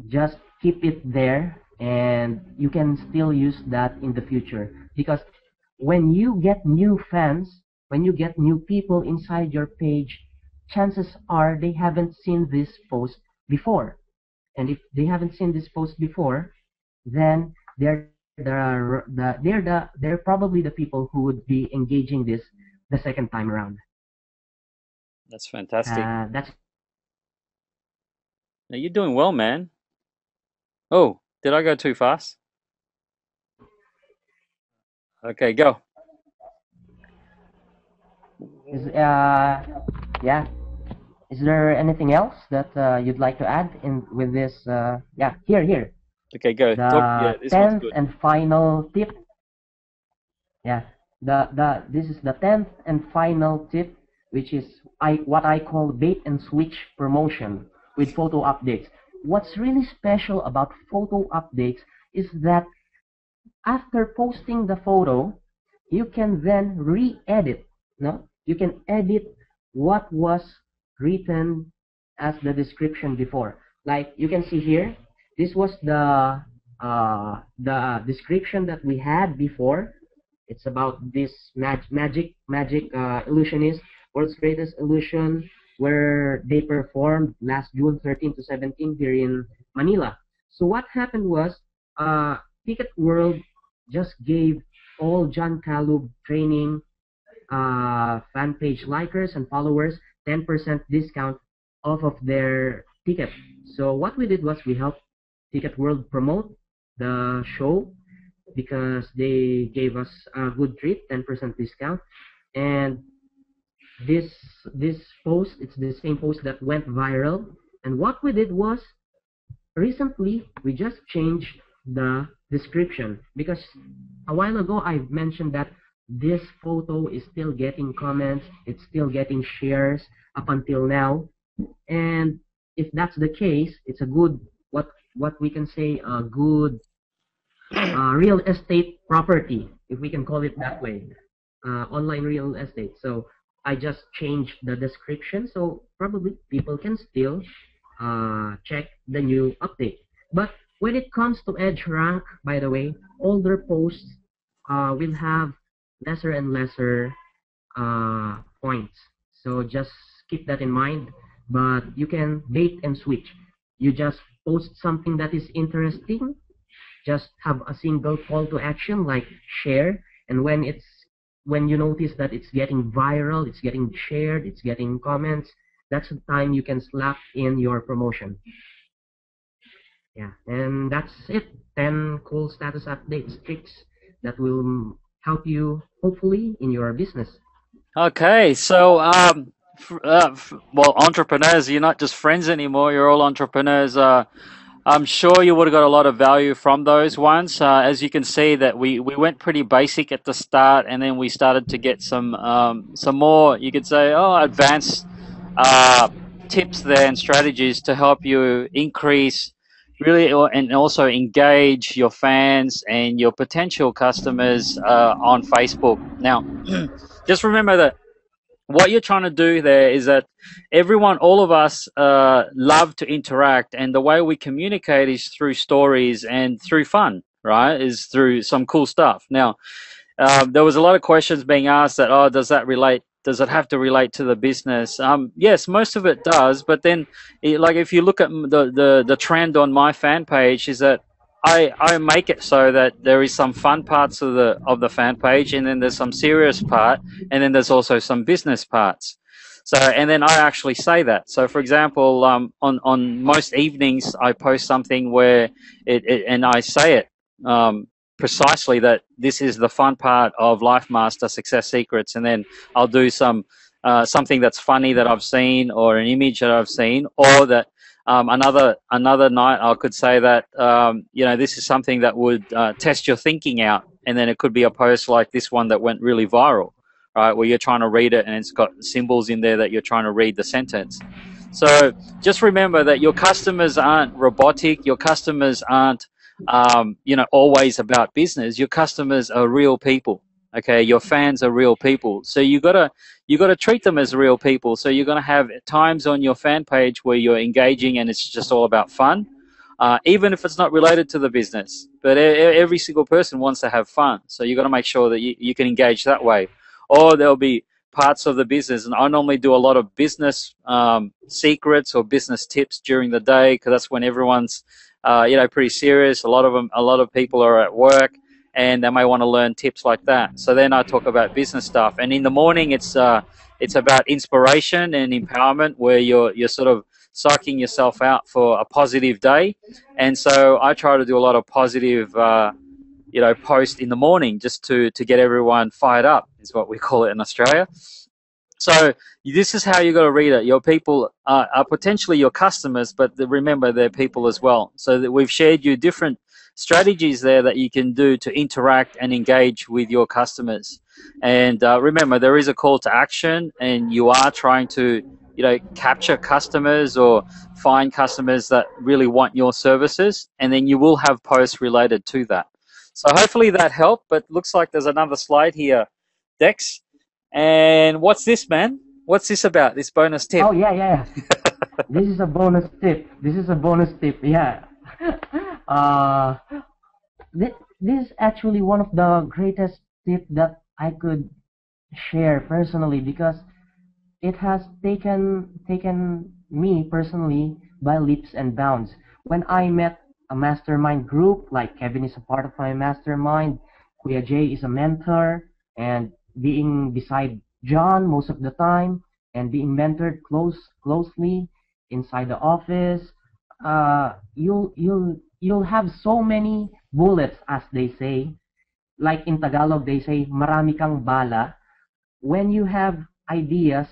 just keep it there, and you can still use that in the future. Because when you get new fans, when you get new people inside your page, chances are they haven't seen this post before. And if they haven't seen this post before, then they're probably the people who would be engaging this the second time around. That's fantastic. That's Now, you're doing well, man. Oh, did I go too fast? Okay, go. Is yeah. Is there anything else that you'd like to add in with this? Yeah, here. Okay, go. Talk. Yeah, The this one's 10th good. and final tip. Yeah, the this is the 10th and final tip, which is what I call bait and switch promotion with photo updates. What's really special about photo updates is that after posting the photo, you can then re-edit. No, you can edit what was written as the description before. Like you can see here, this was the description that we had before. It's about this magic illusionist, world's greatest illusion, where they performed last June 13 to 17 here in Manila. So what happened was, Ticket World just gave all John Calub training fan page likers and followers 10% discount off of their ticket. So what we did was we helped Ticket World promote the show because they gave us a good treat, 10% discount. And this this post, it's the same post that went viral. And what we did was recently we just changed the description because a while ago I mentioned that this photo is still getting comments, it's still getting shares up until now. And if that's the case, it's a good, what we can say, a good real estate property, if we can call it that way, online real estate. So I just changed the description, so probably people can still check the new update. But when it comes to Edgerank, by the way, older posts will have lesser and lesser points. So just keep that in mind. But you can bait and switch. You just post something that is interesting, just have a single call to action like share, and when you notice that it's getting viral, it's getting shared, it's getting comments, that's the time you can slap in your promotion. Yeah, and that's it. 10 cool status updates, tricks that will help you hopefully in your business. Okay, so well, entrepreneurs, you're not just friends anymore. You're all entrepreneurs. I'm sure you would have got a lot of value from those ones. As you can see, that we went pretty basic at the start, and then we started to get some more, you could say, advanced uh, tips there and strategies to help you increase really and also engage your fans and your potential customers on Facebook. Now, just remember that what you're trying to do there is that everyone, all of us, love to interact, and the way we communicate is through stories and through fun, right? Is through some cool stuff. Now, there was a lot of questions being asked that, oh, does that relate? Does it have to relate to the business? Yes, most of it does. But then, like if you look at the trend on my fan page, is that I make it so that there is some fun parts of the fan page, and then there's some serious part, and then there's also some business parts. So, and then I actually say that. So, for example, on most evenings, I post something where and I say it. Precisely that this is the fun part of Life Master Success Secrets, and then I'll do something that's funny that I've seen, or an image that I've seen, or that another night I could say that this is something that would test your thinking out, and then it could be a post like this one that went really viral, right? Where you're trying to read it and it's got symbols in there that you're trying to read the sentence. So just remember that your customers aren't robotic. Your customers aren't always about business. Your customers are real people. Okay, your fans are real people. So you gotta treat them as real people. So you're gonna have times on your fan page where you're engaging and it's just all about fun, even if it's not related to the business. But every single person wants to have fun. So you got to make sure that you can engage that way. Or there'll be parts of the business, and I normally do a lot of business secrets or business tips during the day because that's when everyone's pretty serious. A lot of people are at work, and they may want to learn tips like that. So then I talk about business stuff, and in the morning it's about inspiration and empowerment, where you're sort of psyching yourself out for a positive day. And so I try to do a lot of positive, post in the morning just to get everyone fired up, is what we call it in Australia. So this is how you got to read it. Your people are potentially your customers, but remember they're people as well. So that we've shared you different strategies there that you can do to interact and engage with your customers. And remember, there is a call to action, and you are trying to, capture customers or find customers that really want your services, and then you will have posts related to that. So hopefully that helped. But looks like there's another slide here, Dex. And what's this, man? What's this about? This bonus tip? Oh, yeah. This is a bonus tip. Yeah. Uh, this is actually one of the greatest tips that I could share personally, because it has taken me personally by leaps and bounds. When I met a mastermind group, like Kevin is a part of my mastermind, Kuya Jay is a mentor, and being beside John most of the time, and being mentored closely inside the office, you'll have so many bullets, as they say. Like in Tagalog, they say, marami kang bala. When you have ideas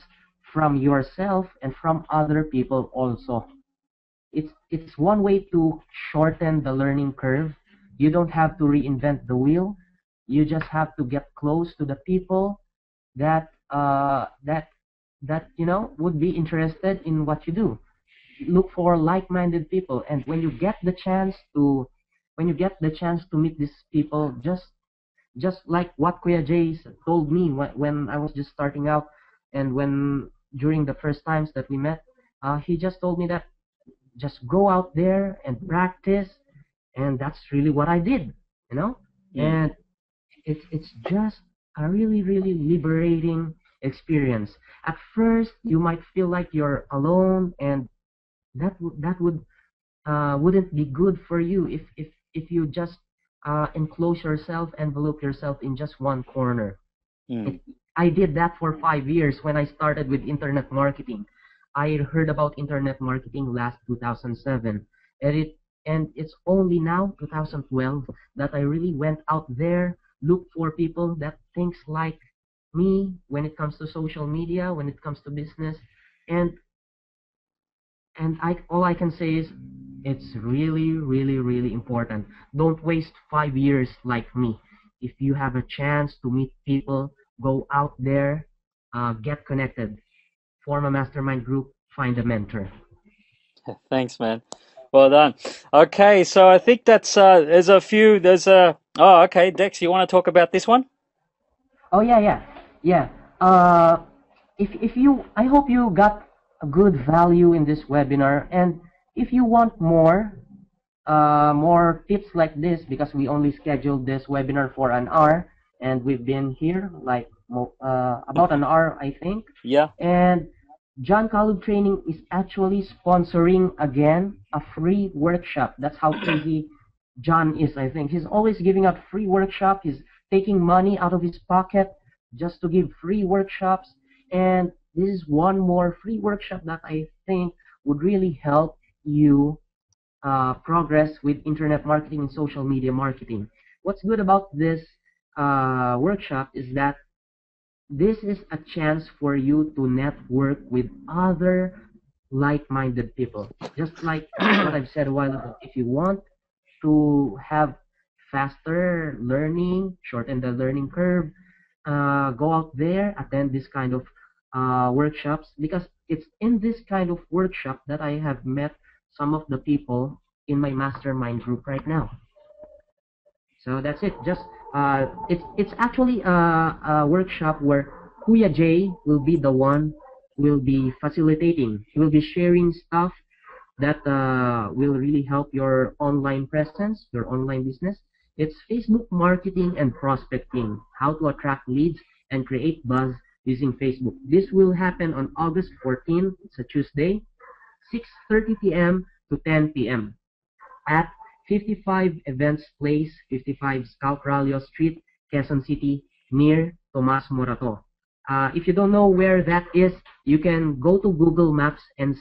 from yourself and from other people also, it's one way to shorten the learning curve. You don't have to reinvent the wheel. You just have to get close to the people that would be interested in what you do. Look for like-minded people, and when you get the chance to meet these people, just like what Kuya Jay told me when I was just starting out, and when during the first times that we met, he just told me that just go out there and practice, and that's really what I did, and it's just a really, really liberating experience. At first, you might feel like you're alone, and that wouldn't be good for you if you just envelope yourself in just one corner. I did that for 5 years when I started with internet marketing. I heard about internet marketing last 2007, and it's only now 2012 that I really went out there, look for people that thinks like me when it comes to social media, when it comes to business, and all I can say is it's really, really, really important. Don't waste 5 years like me. If you have a chance to meet people, go out there, get connected, form a mastermind group, find a mentor. Thanks, man. Well done. Okay, so I think that's okay, Dex, you want to talk about this one? Oh, yeah. If you, I hope you got a good value in this webinar, and if you want more tips like this, because we only scheduled this webinar for an hour, and we've been here like about an hour, I think. Yeah. And John Kalub Training is actually sponsoring again a free workshop. That's how crazy John is, I think. He's always giving out free workshop. He's taking money out of his pocket just to give free workshops. And this is one more free workshop that I think would really help you progress with internet marketing and social media marketing. What's good about this workshop is that this is a chance for you to network with other like-minded people. Just like what I've said a while ago, if you want to have faster learning, shorten the learning curve, go out there, attend this kind of workshops, because it's in this kind of workshop that I have met some of the people in my mastermind group right now. So that's it. Just it's actually a workshop where Kuya Jay will be the one will be facilitating. He will be sharing stuff that will really help your online presence, your online business. It's Facebook marketing and prospecting, how to attract leads and create buzz using Facebook. This will happen on August 14th. It's a Tuesday, 6:30 p.m. to 10 p.m. at 55 Events Place, 55 Scout Ralio Street, Quezon City, near Tomas Morato. If you don't know where that is, you can go to Google Maps and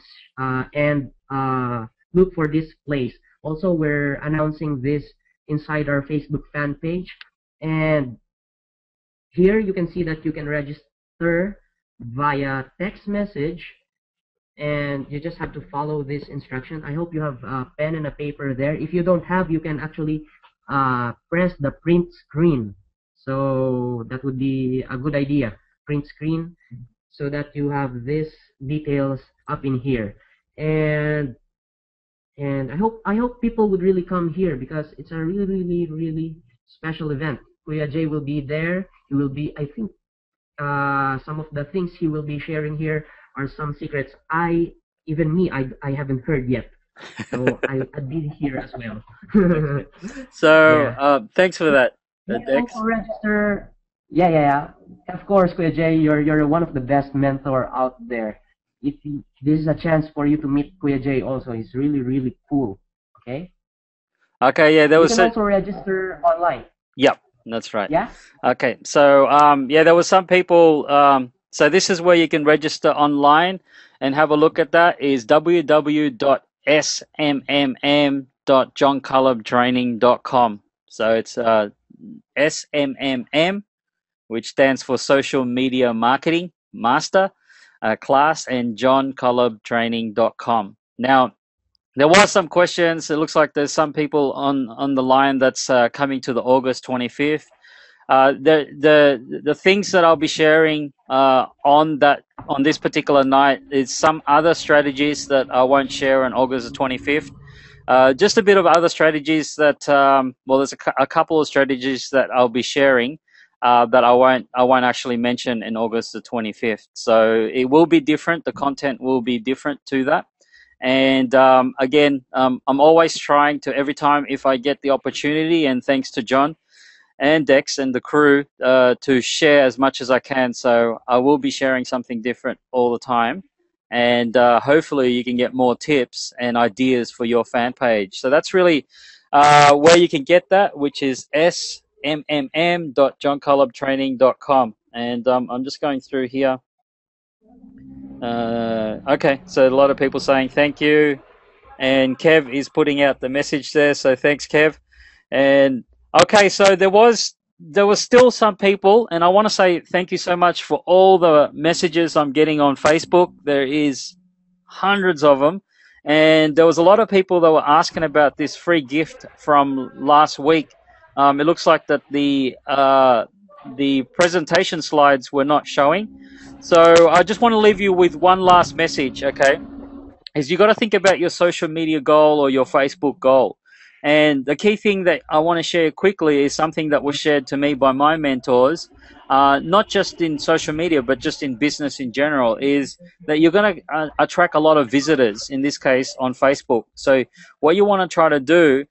look for this place. Also, we're announcing this inside our Facebook fan page, and here you can see that you can register via text message, and you just have to follow this instruction. I hope you have a pen and a paper there. If you don't have, you can actually press the print screen. So that would be a good idea. Print screen so that you have these details up in here. And I hope people would really come here because it's a really special event. Kuya Jay will be there. He will be, I think, some of the things he will be sharing here are some secrets I haven't heard yet. So I'd be here as well. So Yeah. thanks for that, You can Dex. also register. Yeah. Of course, Kuya Jay, you're one of the best mentor out there. This is a chance for you to meet Kuya Jay also. He's really cool. Okay. Okay, yeah, there You was can also register online. yep, that's right. Yeah. Okay, so yeah, there were some people. So this is where you can register online and have a look at that. Is www.smmm.johncullubtraining.com. So it's SMMM, which stands for Social Media Marketing Master class, and johncullubtraining.com. Now, there was some questions. It looks like there's some people on the line that's coming to the August 25th. The things that I'll be sharing on this particular night is some other strategies that I won't share on August the 25th. Just a bit of other strategies that well, there's a couple of strategies that I'll be sharing that I won't actually mention in August the 25th. So it will be different. The content will be different to that. And again, I'm always trying to, every time if I get the opportunity, and thanks to John and Dex and the crew, to share as much as I can. So I will be sharing something different all the time. And hopefully you can get more tips and ideas for your fan page. So that's really where you can get that, which is smmm.johncullubtraining.com. And I'm just going through here. Okay, so a lot of people saying thank you, and Kev is putting out the message there, so thanks, Kev. And okay, so there was still some people, and I want to say thank you so much for all the messages I'm getting on Facebook. There is hundreds of them, and there was a lot of people that were asking about this free gift from last week. It looks like that the presentation slides were not showing. So I just want to leave you with one last message, okay? Is you got to think about your social media goal or your Facebook goal. And the key thing that I want to share quickly is something that was shared to me by my mentors, not just in social media, but just in business in general, is that you're going to attract a lot of visitors, in this case on Facebook. So what you want to try to do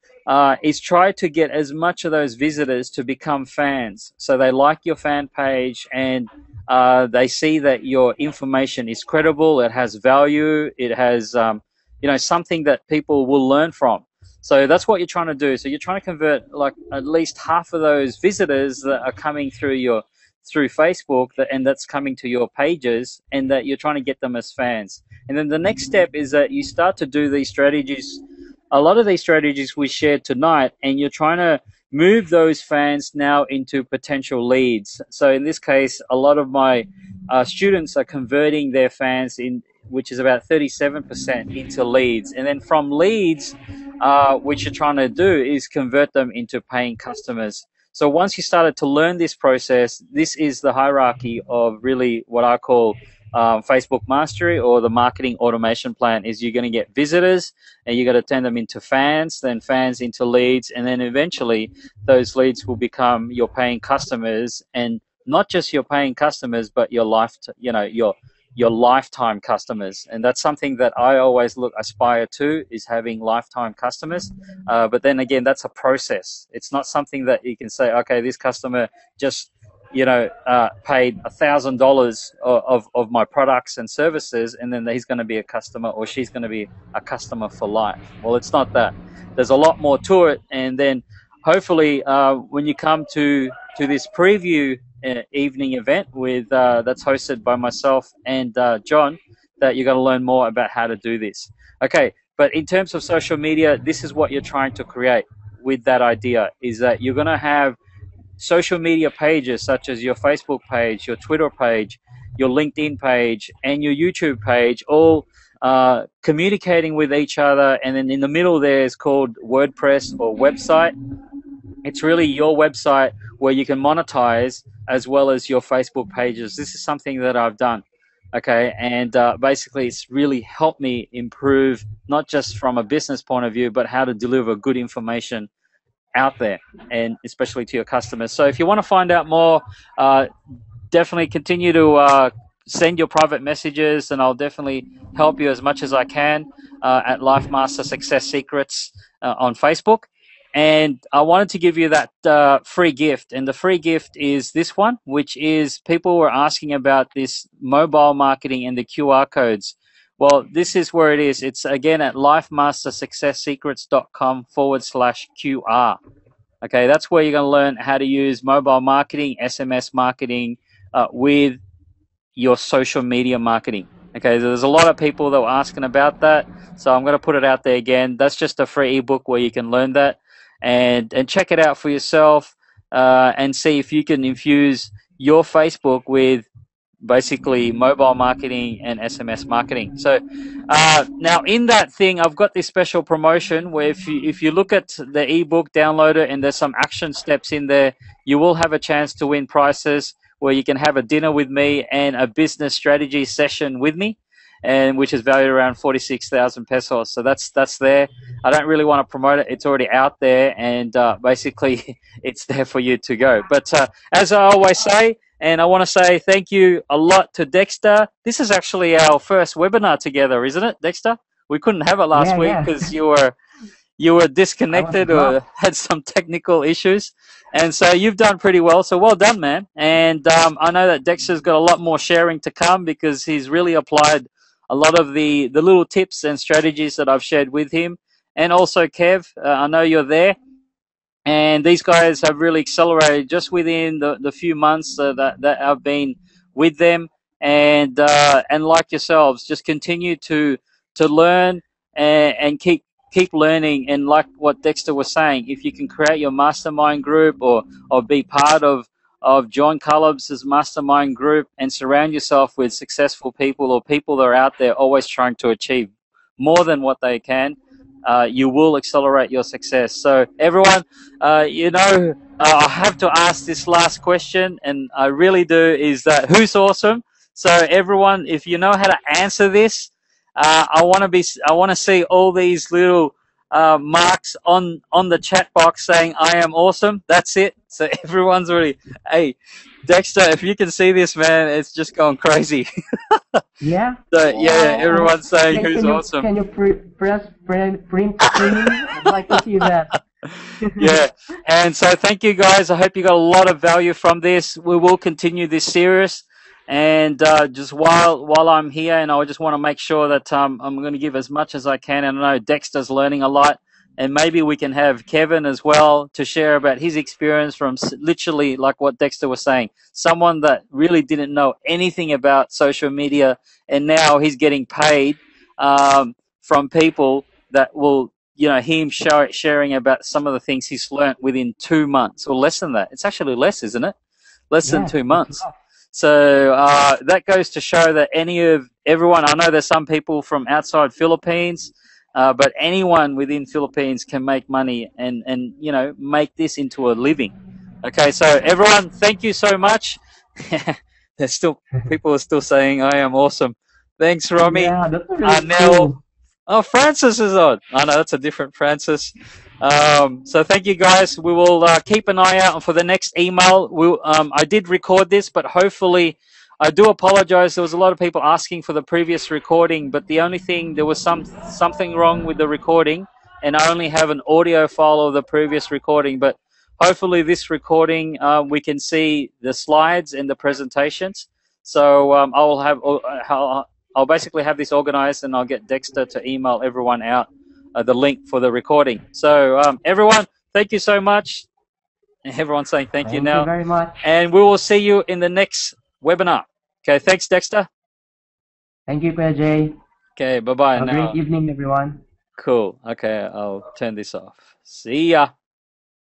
is try to get as much of those visitors to become fans. So they like your fan page, and they see that your information is credible, it has value, it has something that people will learn from. So that's what you're trying to do. So you're trying to convert like at least half of those visitors that are coming through Facebook, and that's coming to your pages, and that you're trying to get them as fans. And then the next step is that you start to do these strategies. A lot of these strategies we shared tonight, and you're trying to move those fans now into potential leads. So in this case, a lot of my students are converting their fans, which is about 37%, into leads. And then from leads, what you're trying to do is convert them into paying customers. So once you started to learn this process, this is the hierarchy of really what I call Facebook mastery, or the marketing automation plan. Is you're going to get visitors, and you got to turn them into fans, then fans into leads, and then eventually those leads will become your paying customers, and not just your paying customers, but your lifetime customers. And that's something that I always aspire to, is having lifetime customers. But then again, that's a process. It's not something that you can say, okay, this customer just paid $1,000 of my products and services, and then he's going to be a customer, or she's going to be a customer for life. Well, it's not that. There's a lot more to it. And then hopefully when you come to this preview evening event with that's hosted by myself and John, that you're going to learn more about how to do this. Okay, but in terms of social media, this is what you're trying to create with that idea, is that you're going to have social media pages such as your Facebook page, your Twitter page, your LinkedIn page, and your YouTube page, all communicating with each other. And then in the middle there is called WordPress or website. It's really your website where you can monetize as well as your Facebook pages. This is something that I've done. Okay, and basically it's really helped me improve, not just from a business point of view, but how to deliver good information out there, and especially to your customers. So if you want to find out more, definitely continue to send your private messages, and I'll definitely help you as much as I can at Life Master Success Secrets on Facebook. And I wanted to give you that free gift, and the free gift is this one, which is people were asking about this mobile marketing and the QR codes. Well, this is where it is. It's again at lifemastersuccesssecrets.com/QR. Okay, that's where you're going to learn how to use mobile marketing, SMS marketing with your social media marketing. Okay, so there's a lot of people that were asking about that, so I'm going to put it out there again. That's just a free ebook where you can learn that, and check it out for yourself and see if you can infuse your Facebook with basically mobile marketing and SMS marketing. So now in that thing, I've got this special promotion where if you look at the ebook, download it, and there's some action steps in there, you will have a chance to win prizes where you can have a dinner with me and a business strategy session with me, and which is valued around 46,000 pesos. So that's there. I don't really want to promote it. It's already out there, and basically it's there for you to go. But as I always say, and I want to say thank you a lot to Dexter. This is actually our first webinar together, isn't it, Dexter? We couldn't have it last week because you were disconnected or had some technical issues. And so you've done pretty well. So well done, man. And I know that Dexter's got a lot more sharing to come because he's really applied a lot of the little tips and strategies that I've shared with him. And also, Kev, I know you're there. And these guys have really accelerated just within the few months that I've been with them. And like yourselves, just continue to learn and keep learning. And like what Dexter was saying, if you can create your mastermind group or be part of John Cullub's mastermind group and surround yourself with successful people or people that are out there always trying to achieve more than what they can, you will accelerate your success. So everyone, I have to ask this last question, and I really do, is that who's awesome? So everyone, if you know how to answer this, I want to see all these little marks on the chat box saying I am awesome. That's it. So everyone's already, hey, Dexter, if you can see this, man, it's just going crazy. Yeah. So yeah, everyone's saying who's awesome. Can you press print screen? I'd like to see that. Yeah, and so thank you guys. I hope you got a lot of value from this. We will continue this series, and just while I'm here, and I just want to make sure that I'm going to give as much as I can. And I know Dexter's learning a lot, and maybe we can have Kevin as well to share about his experience from literally like what Dexter was saying, someone that really didn't know anything about social media, and now he's getting paid from people that will, him sharing about some of the things he's learnt within 2 months or less than that. It's actually less, isn't it? Less than 2 months. So that goes to show that everyone, I know there's some people from outside Philippines, but anyone within Philippines can make money and make this into a living. Okay, so everyone, thank you so much. People are still saying I am awesome. Thanks, Romy. Yeah, that's really cool. Oh, Francis is on. I know that's a different Francis. So thank you guys. We will keep an eye out for the next email. I did record this, but hopefully, I do apologize. There was a lot of people asking for the previous recording, but the only thing, there was something wrong with the recording, and I only have an audio file of the previous recording. But hopefully, this recording we can see the slides and the presentations. So I'll basically have this organized, and I'll get Dexter to email everyone out the link for the recording. So everyone, thank you so much. Everyone's saying thank you Thank you now. very much. And we will see you in the next webinar. Okay, thanks, Dexter. Thank you, Kuya Jay. Okay, bye-bye Have a great now. evening, everyone. Cool. Okay, I'll turn this off. See ya.